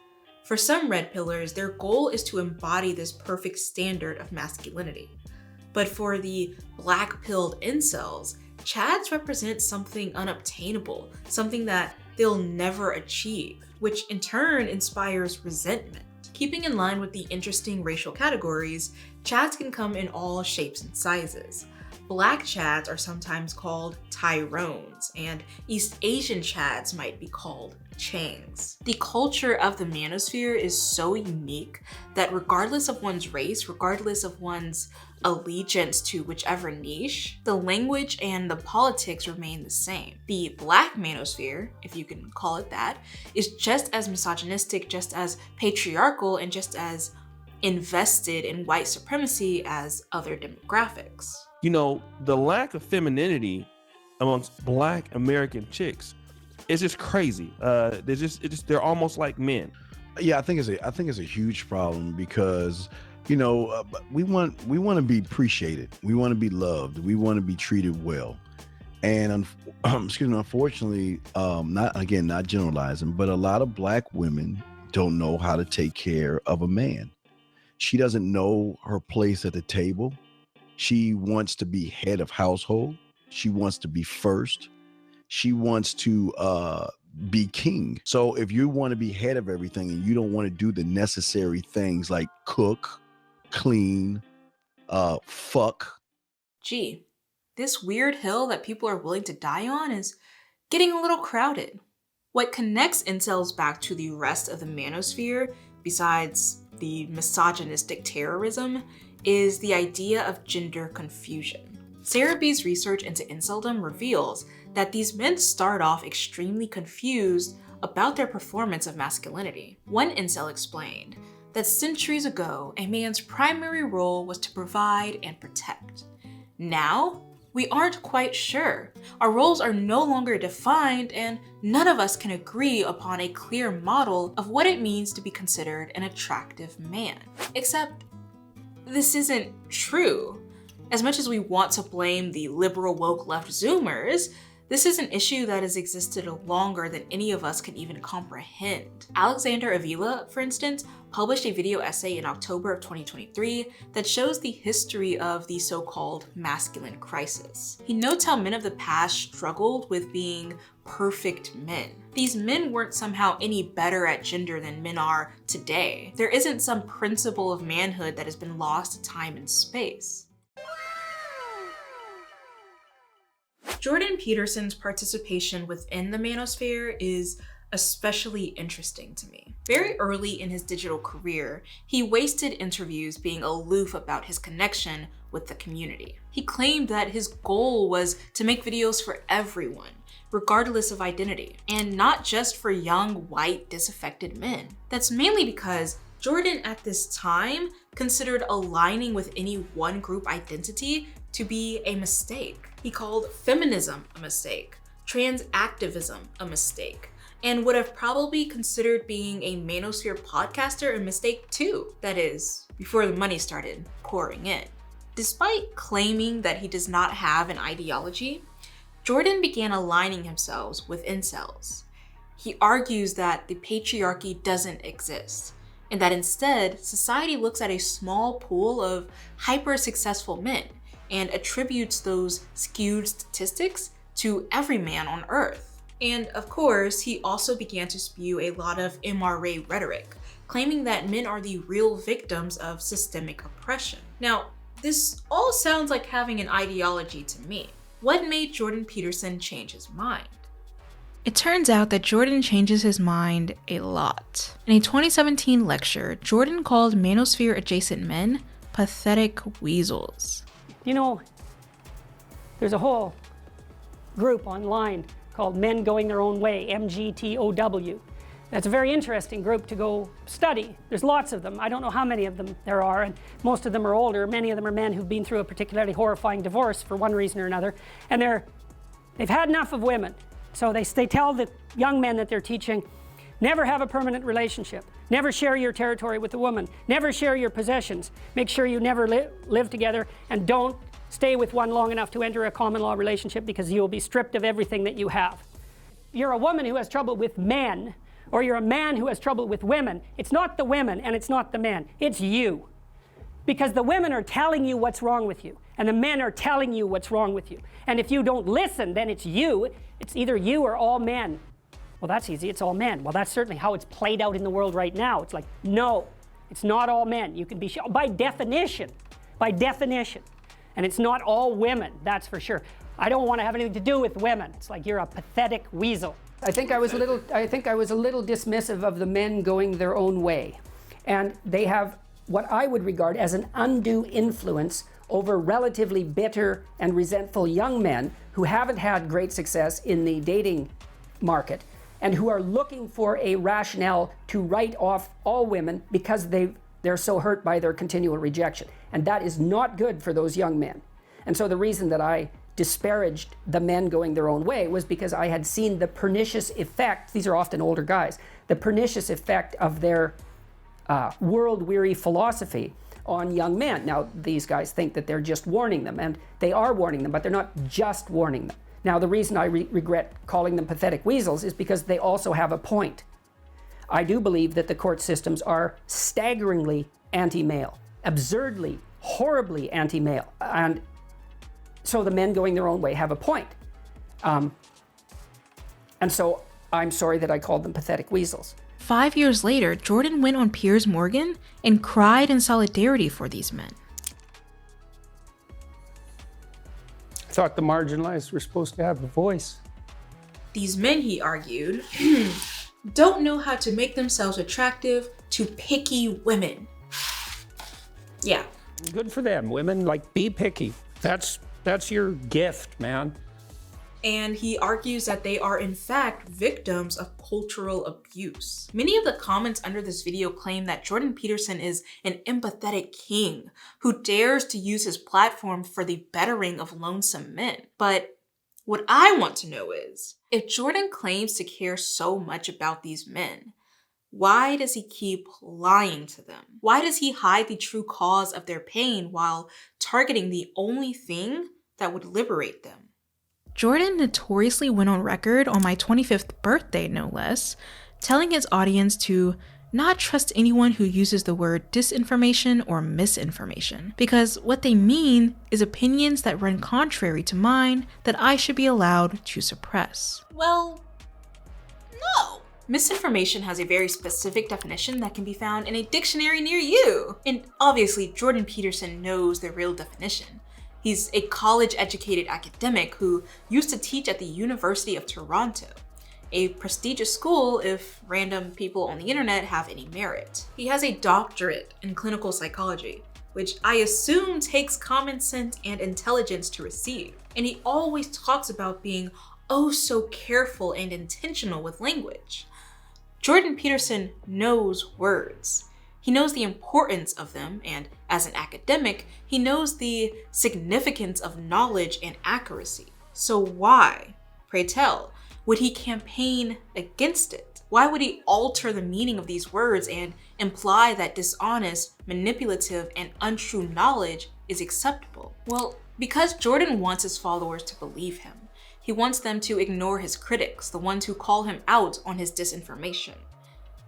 For some red pillars, their goal is to embody this perfect standard of masculinity. But for the black-pilled incels, chads represent something unobtainable, something that they'll never achieve, which in turn inspires resentment. Keeping in line with the interesting racial categories, chads can come in all shapes and sizes. Black chads are sometimes called Tyrones, and East Asian chads might be called Changs. The culture of the manosphere is so unique that regardless of one's race, regardless of one's allegiance to whichever niche, the language and the politics remain the same. The black manosphere, if you can call it that, is just as misogynistic, just as patriarchal, and just as invested in white supremacy as other demographics. You know, the lack of femininity amongst black American chicks is just crazy. They're almost like men. Yeah, I think it's a huge problem because, you know, we want to be appreciated. We want to be loved. We want to be treated well. And unfortunately, not generalizing, but a lot of black women don't know how to take care of a man. She doesn't know her place at the table. She wants to be head of household. She wants to be first. She wants to be king. So if you want to be head of everything and you don't want to do the necessary things like cook, clean, fuck. Gee, this weird hill that people are willing to die on is getting a little crowded. What connects incels back to the rest of the manosphere, besides the misogynistic terrorism, is the idea of gender confusion. Sarah B's research into inceldom reveals that these men start off extremely confused about their performance of masculinity. One incel explained that centuries ago, a man's primary role was to provide and protect. Now, we aren't quite sure. Our roles are no longer defined, and none of us can agree upon a clear model of what it means to be considered an attractive man. Except, this isn't true. As much as we want to blame the liberal woke left Zoomers, this is an issue that has existed longer than any of us can even comprehend. Alexander Avila, for instance, published a video essay in October of 2023 that shows the history of the so-called masculine crisis. He notes how men of the past struggled with being perfect men. These men weren't somehow any better at gender than men are today. There isn't some principle of manhood that has been lost to time and space. Jordan Peterson's participation within the manosphere is especially interesting to me. Very early in his digital career, he wasted interviews being aloof about his connection with the community. He claimed that his goal was to make videos for everyone, regardless of identity, and not just for young, white, disaffected men. That's mainly because Jordan at this time considered aligning with any one group identity to be a mistake. He called feminism a mistake, trans activism a mistake, and would have probably considered being a Manosphere podcaster a mistake too. That is, before the money started pouring in. Despite claiming that he does not have an ideology, Jordan began aligning himself with incels. He argues that the patriarchy doesn't exist, and that instead, society looks at a small pool of hyper-successful men and attributes those skewed statistics to every man on Earth. And of course, he also began to spew a lot of MRA rhetoric, claiming that men are the real victims of systemic oppression. Now, this all sounds like having an ideology to me. What made Jordan Peterson change his mind? It turns out that Jordan changes his mind a lot. In a 2017 lecture, Jordan called Manosphere adjacent men pathetic weasels. You know, there's a whole group online called Men Going Their Own Way, MGTOW. That's a very interesting group to go study. There's lots of them. I don't know how many of them there are, and most of them are older. Many of them are men who've been through a particularly horrifying divorce for one reason or another, and they've had enough of women. So they tell the young men that they're teaching, never have a permanent relationship, never share your territory with a woman, never share your possessions, make sure you never live together, and don't stay with one long enough to enter a common law relationship because you will be stripped of everything that you have. You're a woman who has trouble with men, or you're a man who has trouble with women. It's not the women and it's not the men, it's you. Because the women are telling you what's wrong with you, and the men are telling you what's wrong with you. And if you don't listen, then it's you. It's either you or all men. Well, that's easy, it's all men. Well, that's certainly how it's played out in the world right now. It's like, no, it's not all men. You can be, by definition. And it's not all women, that's for sure. I don't want to have anything to do with women. It's like you're a pathetic weasel. I think I was a little dismissive of the men going their own way. And they have what I would regard as an undue influence over relatively bitter and resentful young men who haven't had great success in the dating market and who are looking for a rationale to write off all women because they're so hurt by their continual rejection. And that is not good for those young men. And so the reason that I disparaged the men going their own way was because I had seen the pernicious effect, these are often older guys, the pernicious effect of their world-weary philosophy on young men. Now, these guys think that they're just warning them, and they are warning them, but they're not just warning them. Now, the reason I regret calling them pathetic weasels is because they also have a point. I do believe that the court systems are staggeringly anti-male, absurdly, horribly anti-male, and so the men going their own way have a point. And so I'm sorry that I called them pathetic weasels. 5 years later, Jordan went on Piers Morgan and cried in solidarity for these men. I thought the marginalized were supposed to have a voice. These men, he argued, don't know how to make themselves attractive to picky women. Yeah. Good for them. Women, like, be picky. That's your gift, man. And he argues that they are in fact victims of cultural abuse. Many of the comments under this video claim that Jordan Peterson is an empathetic king who dares to use his platform for the bettering of lonesome men. But what I want to know is, if Jordan claims to care so much about these men, why does he keep lying to them? Why does he hide the true cause of their pain while targeting the only thing that would liberate them? Jordan notoriously went on record on my 25th birthday, no less, telling his audience to not trust anyone who uses the word disinformation or misinformation, because what they mean is opinions that run contrary to mine that I should be allowed to suppress. Well, no. Misinformation has a very specific definition that can be found in a dictionary near you. And obviously, Jordan Peterson knows the real definition. He's a college-educated academic who used to teach at the University of Toronto, a prestigious school if random people on the internet have any merit. He has a doctorate in clinical psychology, which I assume takes common sense and intelligence to receive. And he always talks about being oh so careful and intentional with language. Jordan Peterson knows words. He knows the importance of them, and as an academic, he knows the significance of knowledge and accuracy. So why Pray tell, would he campaign against it? Why would he alter the meaning of these words and imply that dishonest, manipulative, and untrue knowledge is acceptable? Well, because Jordan wants his followers to believe him. He wants them to ignore his critics, the ones who call him out on his disinformation.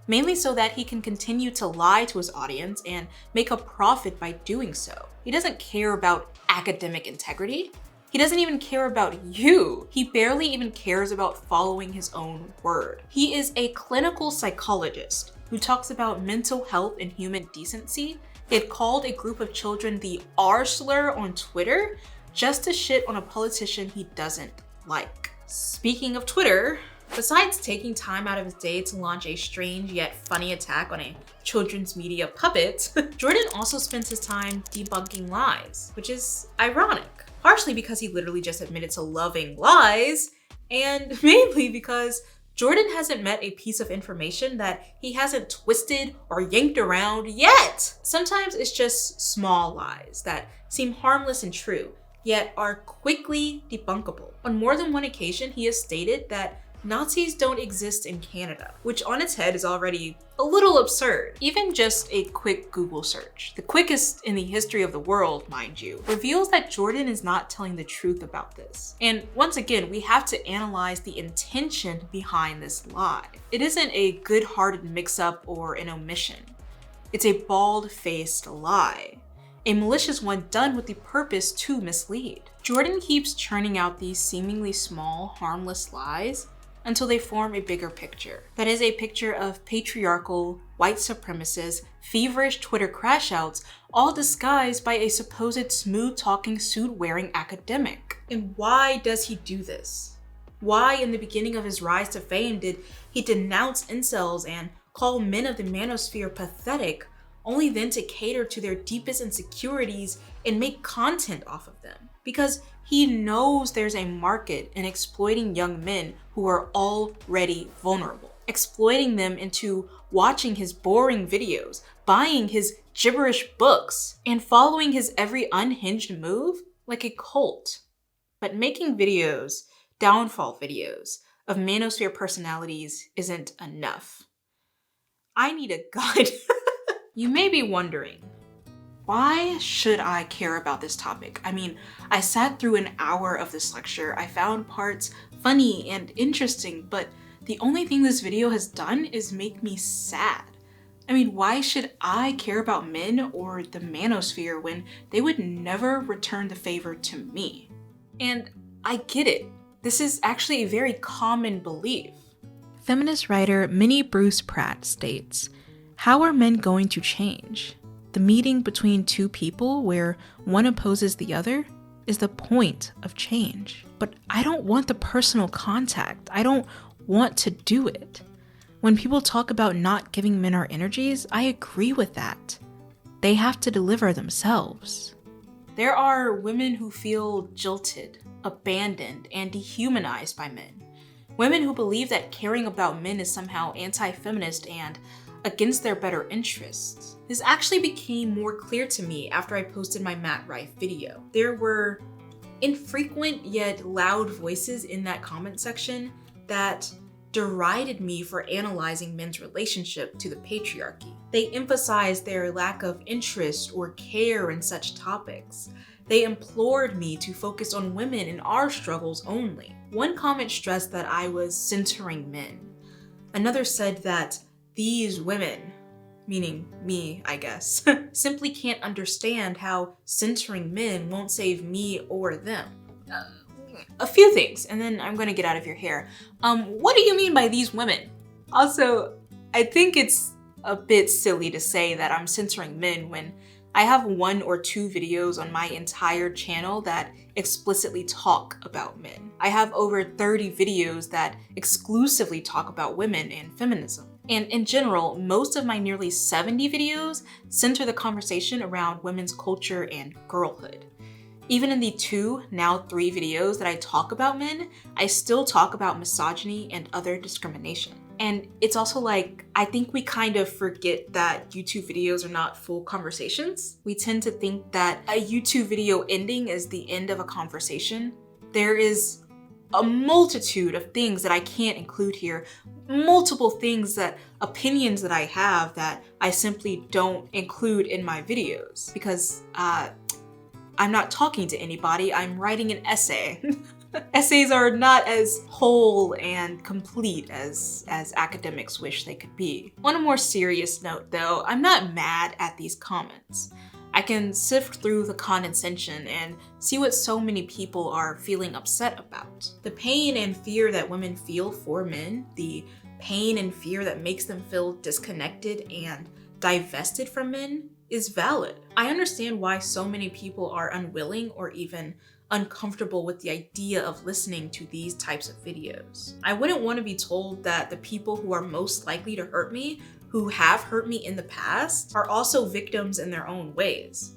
Mainly so that he can continue to lie to his audience and make a profit by doing so. He doesn't care about academic integrity. He doesn't even care about you. He barely even cares about following his own word. He is a clinical psychologist who talks about mental health and human decency. He had called a group of children the R slur on Twitter just to shit on a politician he doesn't like. Speaking of Twitter, besides taking time out of his day to launch a strange yet funny attack on a children's media puppet, Jordan also spends his time debunking lies, which is ironic. Partially because he literally just admitted to loving lies, and mainly because Jordan hasn't met a piece of information that he hasn't twisted or yanked around yet. Sometimes it's just small lies that seem harmless and true, yet are quickly debunkable. On more than one occasion, he has stated that Nazis don't exist in Canada, which on its head is already a little absurd. Even just a quick Google search, the quickest in the history of the world, mind you, reveals that Jordan is not telling the truth about this. And once again, we have to analyze the intention behind this lie. It isn't a good-hearted mix-up or an omission. It's a bald-faced lie. A malicious one done with the purpose to mislead. Jordan keeps churning out these seemingly small, harmless lies until they form a bigger picture. That is a picture of patriarchal, white supremacist, feverish Twitter crash-outs, all disguised by a supposed smooth-talking, suit-wearing academic. And why does he do this? Why, in the beginning of his rise to fame, did he denounce incels and call men of the manosphere pathetic, only then to cater to their deepest insecurities and make content off of them? Because he knows there's a market in exploiting young men who are already vulnerable, exploiting them into watching his boring videos, buying his gibberish books, and following his every unhinged move like a cult. But making videos, downfall videos, of manosphere personalities isn't enough. I need a guide. You may be wondering, why should I care about this topic? I mean, I sat through an hour of this lecture. I found parts funny and interesting, but the only thing this video has done is make me sad. I mean, why should I care about men or the manosphere when they would never return the favor to me? And I get it. This is actually a very common belief. Feminist writer Minnie Bruce Pratt states, "How are men going to change? The meeting between two people where one opposes the other is the point of change. But I don't want the personal contact. I don't want to do it. When people talk about not giving men our energies, I agree with that. They have to deliver themselves." There are women who feel jilted, abandoned, and dehumanized by men. Women who believe that caring about men is somehow anti-feminist and against their better interests. This actually became more clear to me after I posted my Matt Rife video. There were infrequent yet loud voices in that comment section that derided me for analyzing men's relationship to the patriarchy. They emphasized their lack of interest or care in such topics. They implored me to focus on women and our struggles only. One comment stressed that I was centering men. Another said that these women, meaning me, I guess, simply can't understand how centering men won't save me or them. A few things, and then I'm gonna get out of your hair. What do you mean by these women? Also, I think it's a bit silly to say that I'm censoring men when I have 1 or 2 videos on my entire channel that explicitly talk about men. I have over 30 videos that exclusively talk about women and feminism. And in general, most of my nearly 70 videos center the conversation around women's culture and girlhood. Even in the 2, now 3 videos that I talk about men, I still talk about misogyny and other discrimination. And it's also like, I think we kind of forget that YouTube videos are not full conversations. We tend to think that a YouTube video ending is the end of a conversation. There is a multitude of things that I can't include here, multiple things that, opinions that I have that I simply don't include in my videos because I'm not talking to anybody, I'm writing an essay. Essays are not as whole and complete as academics wish they could be. On a more serious note though, I'm not mad at these comments. I can sift through the condescension and see what so many people are feeling upset about. The pain and fear that women feel for men, the pain and fear that makes them feel disconnected and divested from men is valid. I understand why so many people are unwilling or even uncomfortable with the idea of listening to these types of videos. I wouldn't want to be told that the people who are most likely to hurt me, who have hurt me in the past, are also victims in their own ways.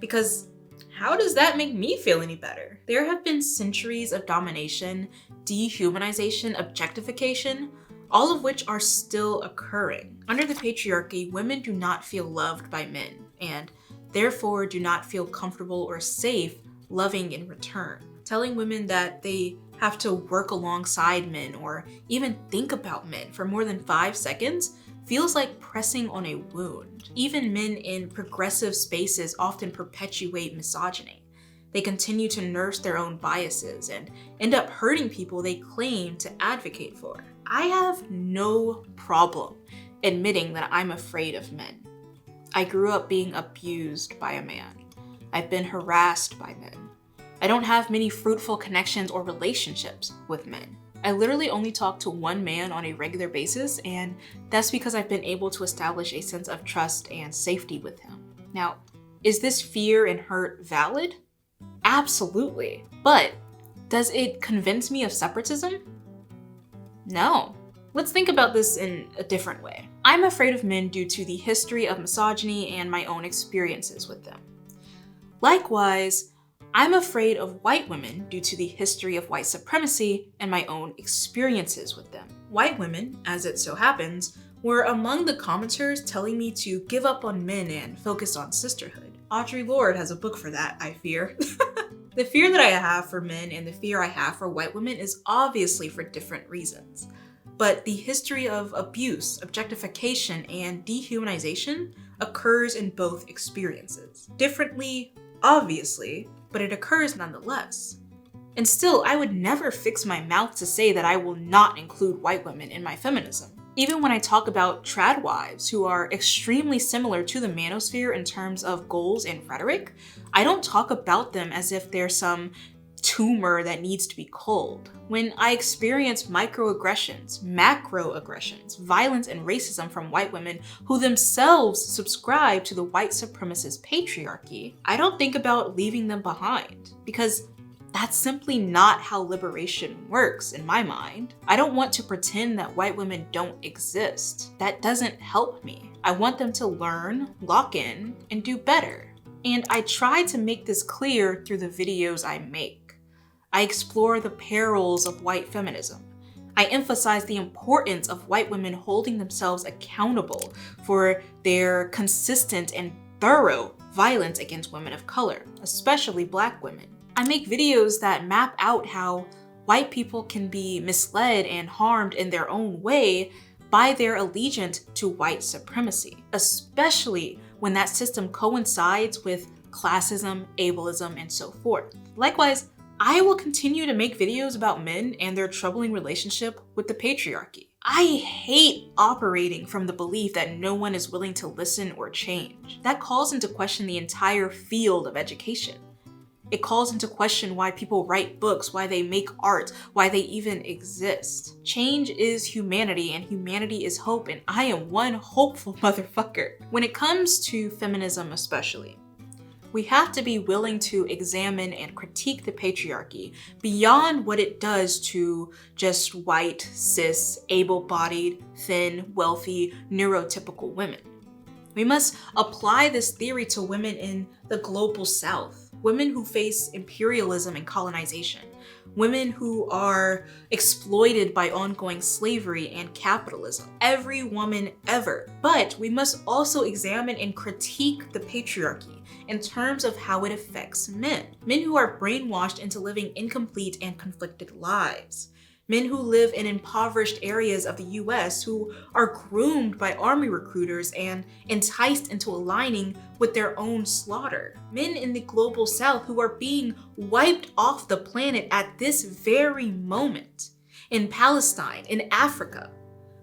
Because how does that make me feel any better? There have been centuries of domination, dehumanization, objectification, all of which are still occurring. Under the patriarchy, women do not feel loved by men, and therefore do not feel comfortable or safe loving in return. Telling women that they have to work alongside men or even think about men for more than 5 seconds feels like pressing on a wound. Even men in progressive spaces often perpetuate misogyny. They continue to nurse their own biases and end up hurting people they claim to advocate for. I have no problem admitting that I'm afraid of men. I grew up being abused by a man. I've been harassed by men. I don't have many fruitful connections or relationships with men. I literally only talk to one man on a regular basis, and that's because I've been able to establish a sense of trust and safety with him. Now, is this fear and hurt valid? Absolutely. But does it convince me of separatism? No. Let's think about this in a different way. I'm afraid of men due to the history of misogyny and my own experiences with them. Likewise, I'm afraid of white women due to the history of white supremacy and my own experiences with them. White women, as it so happens, were among the commenters telling me to give up on men and focus on sisterhood. Audre Lorde has a book for that, I fear. The fear that I have for men and the fear I have for white women is obviously for different reasons. But the history of abuse, objectification, and dehumanization occurs in both experiences. Differently, obviously, but it occurs nonetheless. And still, I would never fix my mouth to say that I will not include white women in my feminism. Even when I talk about trad wives who are extremely similar to the manosphere in terms of goals and rhetoric, I don't talk about them as if they're some tumor that needs to be culled. When I experience microaggressions, macroaggressions, violence and racism from white women who themselves subscribe to the white supremacist patriarchy, I don't think about leaving them behind, because that's simply not how liberation works in my mind. I don't want to pretend that white women don't exist. That doesn't help me. I want them to learn, lock in, and do better. And I try to make this clear through the videos I make. I explore the perils of white feminism. I emphasize the importance of white women holding themselves accountable for their consistent and thorough violence against women of color, especially Black women. I make videos that map out how white people can be misled and harmed in their own way by their allegiance to white supremacy, especially when that system coincides with classism, ableism, and so forth. Likewise, I will continue to make videos about men and their troubling relationship with the patriarchy. I hate operating from the belief that no one is willing to listen or change. That calls into question the entire field of education. It calls into question why people write books, why they make art, why they even exist. Change is humanity, and humanity is hope, and I am one hopeful motherfucker. When it comes to feminism especially, we have to be willing to examine and critique the patriarchy beyond what it does to just white, cis, able-bodied, thin, wealthy, neurotypical women. We must apply this theory to women in the global south, women who face imperialism and colonization, women who are exploited by ongoing slavery and capitalism. Every woman ever. But we must also examine and critique the patriarchy in terms of how it affects men. Men who are brainwashed into living incomplete and conflicted lives. Men who live in impoverished areas of the US who are groomed by army recruiters and enticed into aligning with their own slaughter. Men in the global south who are being wiped off the planet at this very moment. In Palestine, in Africa,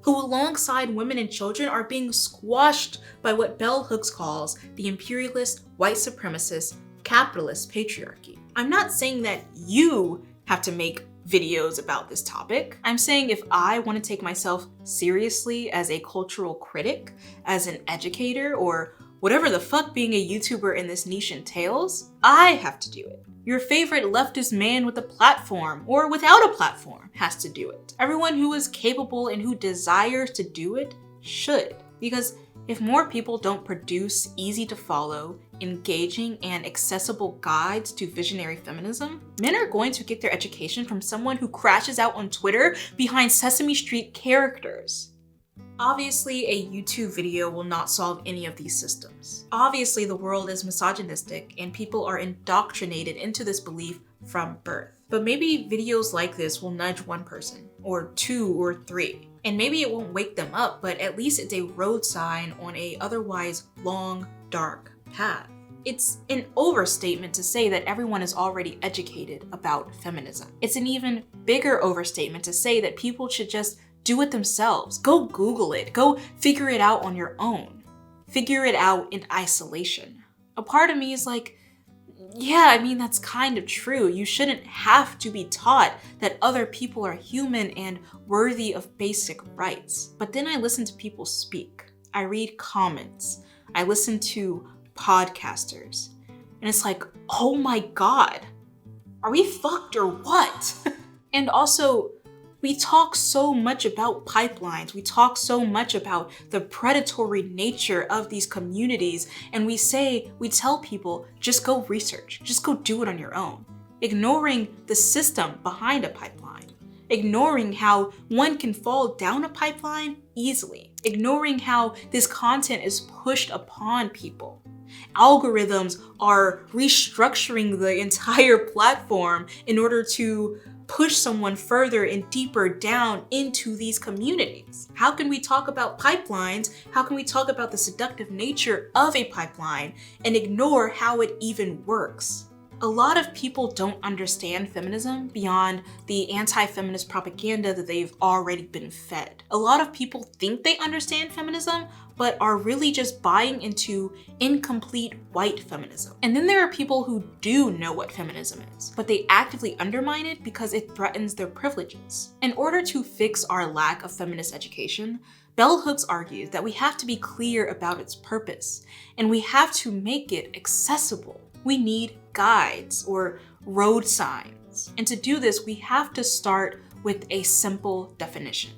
who alongside women and children are being squashed by what Bell Hooks calls the imperialist, white supremacist, capitalist patriarchy. I'm not saying that you have to make videos about this topic. I'm saying if I want to take myself seriously as a cultural critic, as an educator, or whatever the fuck being a YouTuber in this niche entails, I have to do it. Your favorite leftist man with a platform or without a platform has to do it. Everyone who is capable and who desires to do it should. Because if more people don't produce easy to follow, engaging, and accessible guides to visionary feminism, men are going to get their education from someone who crashes out on Twitter behind Sesame Street characters. Obviously, a YouTube video will not solve any of these systems. Obviously, the world is misogynistic and people are indoctrinated into this belief from birth. But maybe videos like this will nudge one person, or two or three. And maybe it won't wake them up, but at least it's a road sign on a otherwise long, dark path. It's an overstatement to say that everyone is already educated about feminism. It's an even bigger overstatement to say that people should just do it themselves. Go Google it. Go figure it out on your own. Figure it out in isolation. A part of me is like, yeah, I mean, that's kind of true. You shouldn't have to be taught that other people are human and worthy of basic rights. But then I listen to people speak. I read comments. I listen to podcasters. And it's like, oh my God, are we fucked or what? And also, we talk so much about pipelines. We talk so much about the predatory nature of these communities. And we tell people, just go research, just go do it on your own. Ignoring the system behind a pipeline. Ignoring how one can fall down a pipeline easily. Ignoring how this content is pushed upon people. Algorithms are restructuring the entire platform in order to push someone further and deeper down into these communities. How can we talk about pipelines? How can we talk about the seductive nature of a pipeline and ignore how it even works? A lot of people don't understand feminism beyond the anti-feminist propaganda that they've already been fed. A lot of people think they understand feminism, but are really just buying into incomplete white feminism. And then there are people who do know what feminism is, but they actively undermine it because it threatens their privileges. In order to fix our lack of feminist education, Bell Hooks argues that we have to be clear about its purpose, and we have to make it accessible. We need guides or road signs. And to do this, we have to start with a simple definition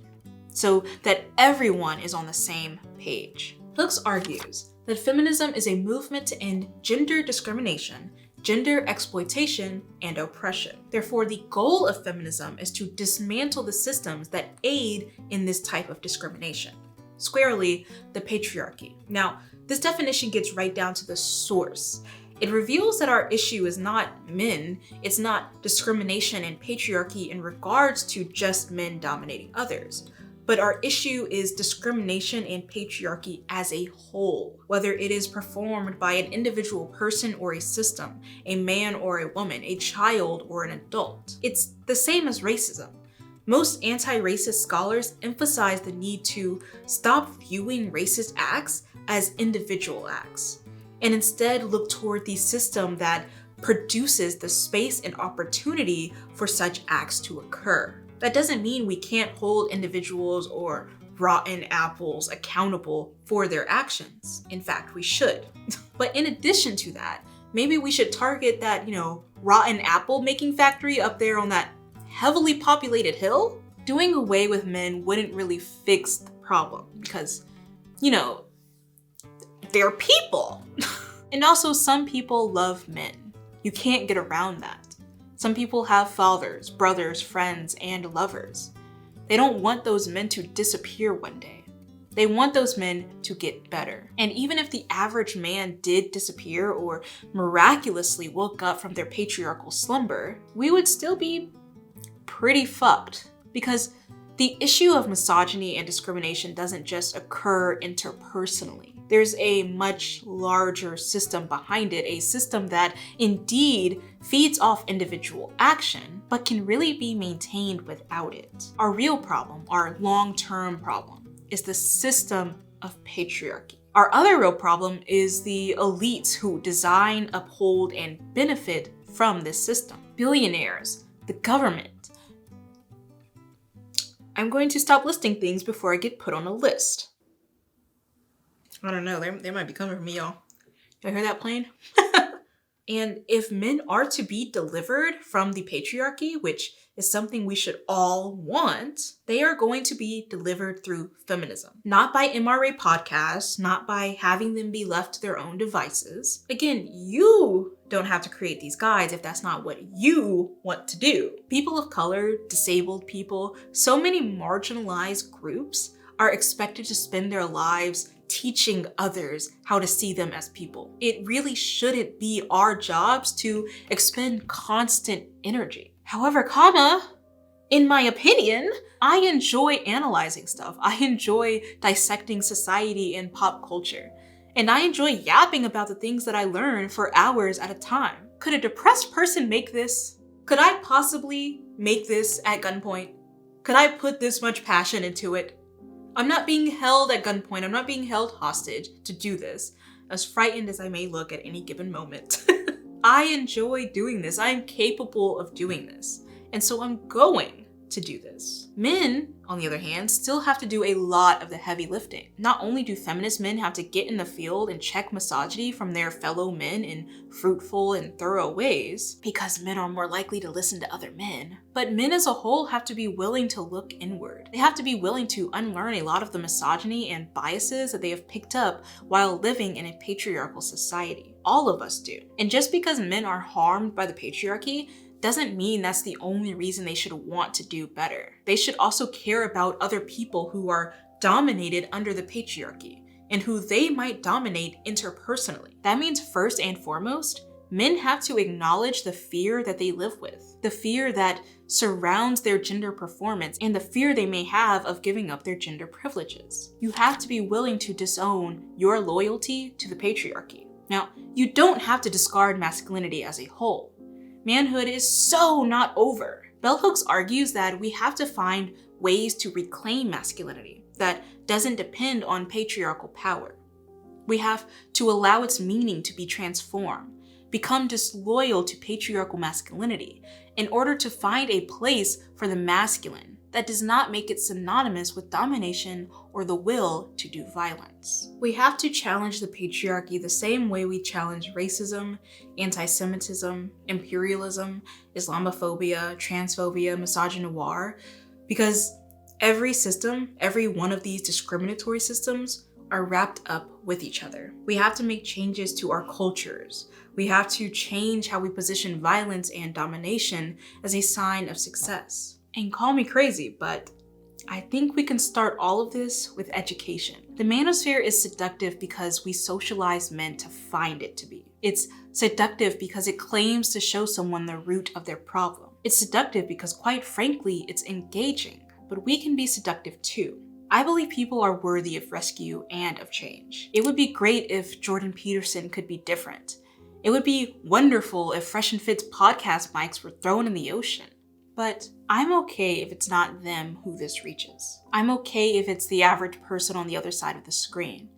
so that everyone is on the same page. Hooks argues that feminism is a movement to end gender discrimination, gender exploitation, and oppression. Therefore, the goal of feminism is to dismantle the systems that aid in this type of discrimination. Squarely, the patriarchy. Now, this definition gets right down to the source. It reveals that our issue is not men, it's not discrimination and patriarchy in regards to just men dominating others, but our issue is discrimination and patriarchy as a whole, whether it is performed by an individual person or a system, a man or a woman, a child or an adult. It's the same as racism. Most anti-racist scholars emphasize the need to stop viewing racist acts as individual acts, and instead look toward the system that produces the space and opportunity for such acts to occur. That doesn't mean we can't hold individuals or rotten apples accountable for their actions. In fact, we should. But in addition to that, maybe we should target that, rotten apple making factory up there on that heavily populated hill. Doing away with men wouldn't really fix the problem because, they're people. And also, some people love men. You can't get around that. Some people have fathers, brothers, friends, and lovers. They don't want those men to disappear one day. They want those men to get better. And even if the average man did disappear or miraculously woke up from their patriarchal slumber, we would still be pretty fucked. Because the issue of misogyny and discrimination doesn't just occur interpersonally. There's a much larger system behind it, a system that indeed feeds off individual action, but can really be maintained without it. Our real problem, our long-term problem, is the system of patriarchy. Our other real problem is the elites who design, uphold, and benefit from this system. Billionaires, the government. I'm going to stop listing things before I get put on a list. I don't know, they might be coming for me, y'all. Do I hear that plane? And if men are to be delivered from the patriarchy, which is something we should all want, they are going to be delivered through feminism. Not by MRA podcasts, not by having them be left to their own devices. Again, you don't have to create these guides if that's not what you want to do. People of color, disabled people, so many marginalized groups are expected to spend their lives teaching others how to see them as people. It really shouldn't be our jobs to expend constant energy. However, in my opinion, I enjoy analyzing stuff. I enjoy dissecting society and pop culture. And I enjoy yapping about the things that I learn for hours at a time. Could a depressed person make this? Could I possibly make this at gunpoint? Could I put this much passion into it? I'm not being held at gunpoint. I'm not being held hostage to do this, as frightened as I may look at any given moment. I enjoy doing this. I am capable of doing this. And so I'm going to do this. Men, on the other hand, still have to do a lot of the heavy lifting. Not only do feminist men have to get in the field and check misogyny from their fellow men in fruitful and thorough ways, because men are more likely to listen to other men, but men as a whole have to be willing to look inward. They have to be willing to unlearn a lot of the misogyny and biases that they have picked up while living in a patriarchal society. All of us do. And just because men are harmed by the patriarchy doesn't mean that's the only reason they should want to do better. They should also care about other people who are dominated under the patriarchy and who they might dominate interpersonally. That means first and foremost, men have to acknowledge the fear that they live with, the fear that surrounds their gender performance, and the fear they may have of giving up their gender privileges. You have to be willing to disown your loyalty to the patriarchy. Now, you don't have to discard masculinity as a whole. Manhood is so not over. Bell Hooks argues that we have to find ways to reclaim masculinity that doesn't depend on patriarchal power. We have to allow its meaning to be transformed, become disloyal to patriarchal masculinity in order to find a place for the masculine that does not make it synonymous with domination or the will to do violence. We have to challenge the patriarchy the same way we challenge racism, anti-Semitism, imperialism, Islamophobia, transphobia, misogynoir, because every system, every one of these discriminatory systems are wrapped up with each other. We have to make changes to our cultures. We have to change how we position violence and domination as a sign of success. And call me crazy, but I think we can start all of this with education. The manosphere is seductive because we socialize men to find it to be. It's seductive because it claims to show someone the root of their problem. It's seductive because, quite frankly, it's engaging, but we can be seductive too. I believe people are worthy of rescue and of change. It would be great if Jordan Peterson could be different. It would be wonderful if Fresh and Fit's podcast mics were thrown in the ocean. But I'm okay if it's not them who this reaches. I'm okay if it's the average person on the other side of the screen,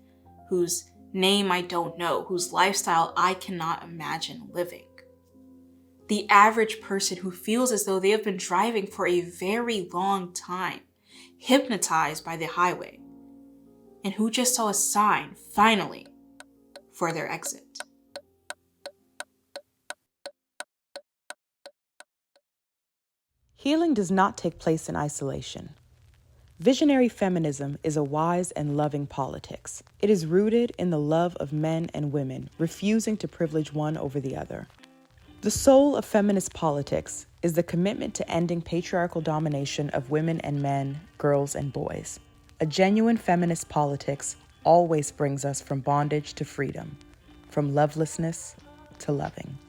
whose name I don't know, whose lifestyle I cannot imagine living. The average person who feels as though they have been driving for a very long time, hypnotized by the highway, and who just saw a sign, finally, for their exit. Healing does not take place in isolation. Visionary feminism is a wise and loving politics. It is rooted in the love of men and women, refusing to privilege one over the other. The soul of feminist politics is the commitment to ending patriarchal domination of women and men, girls and boys. A genuine feminist politics always brings us from bondage to freedom, from lovelessness to loving.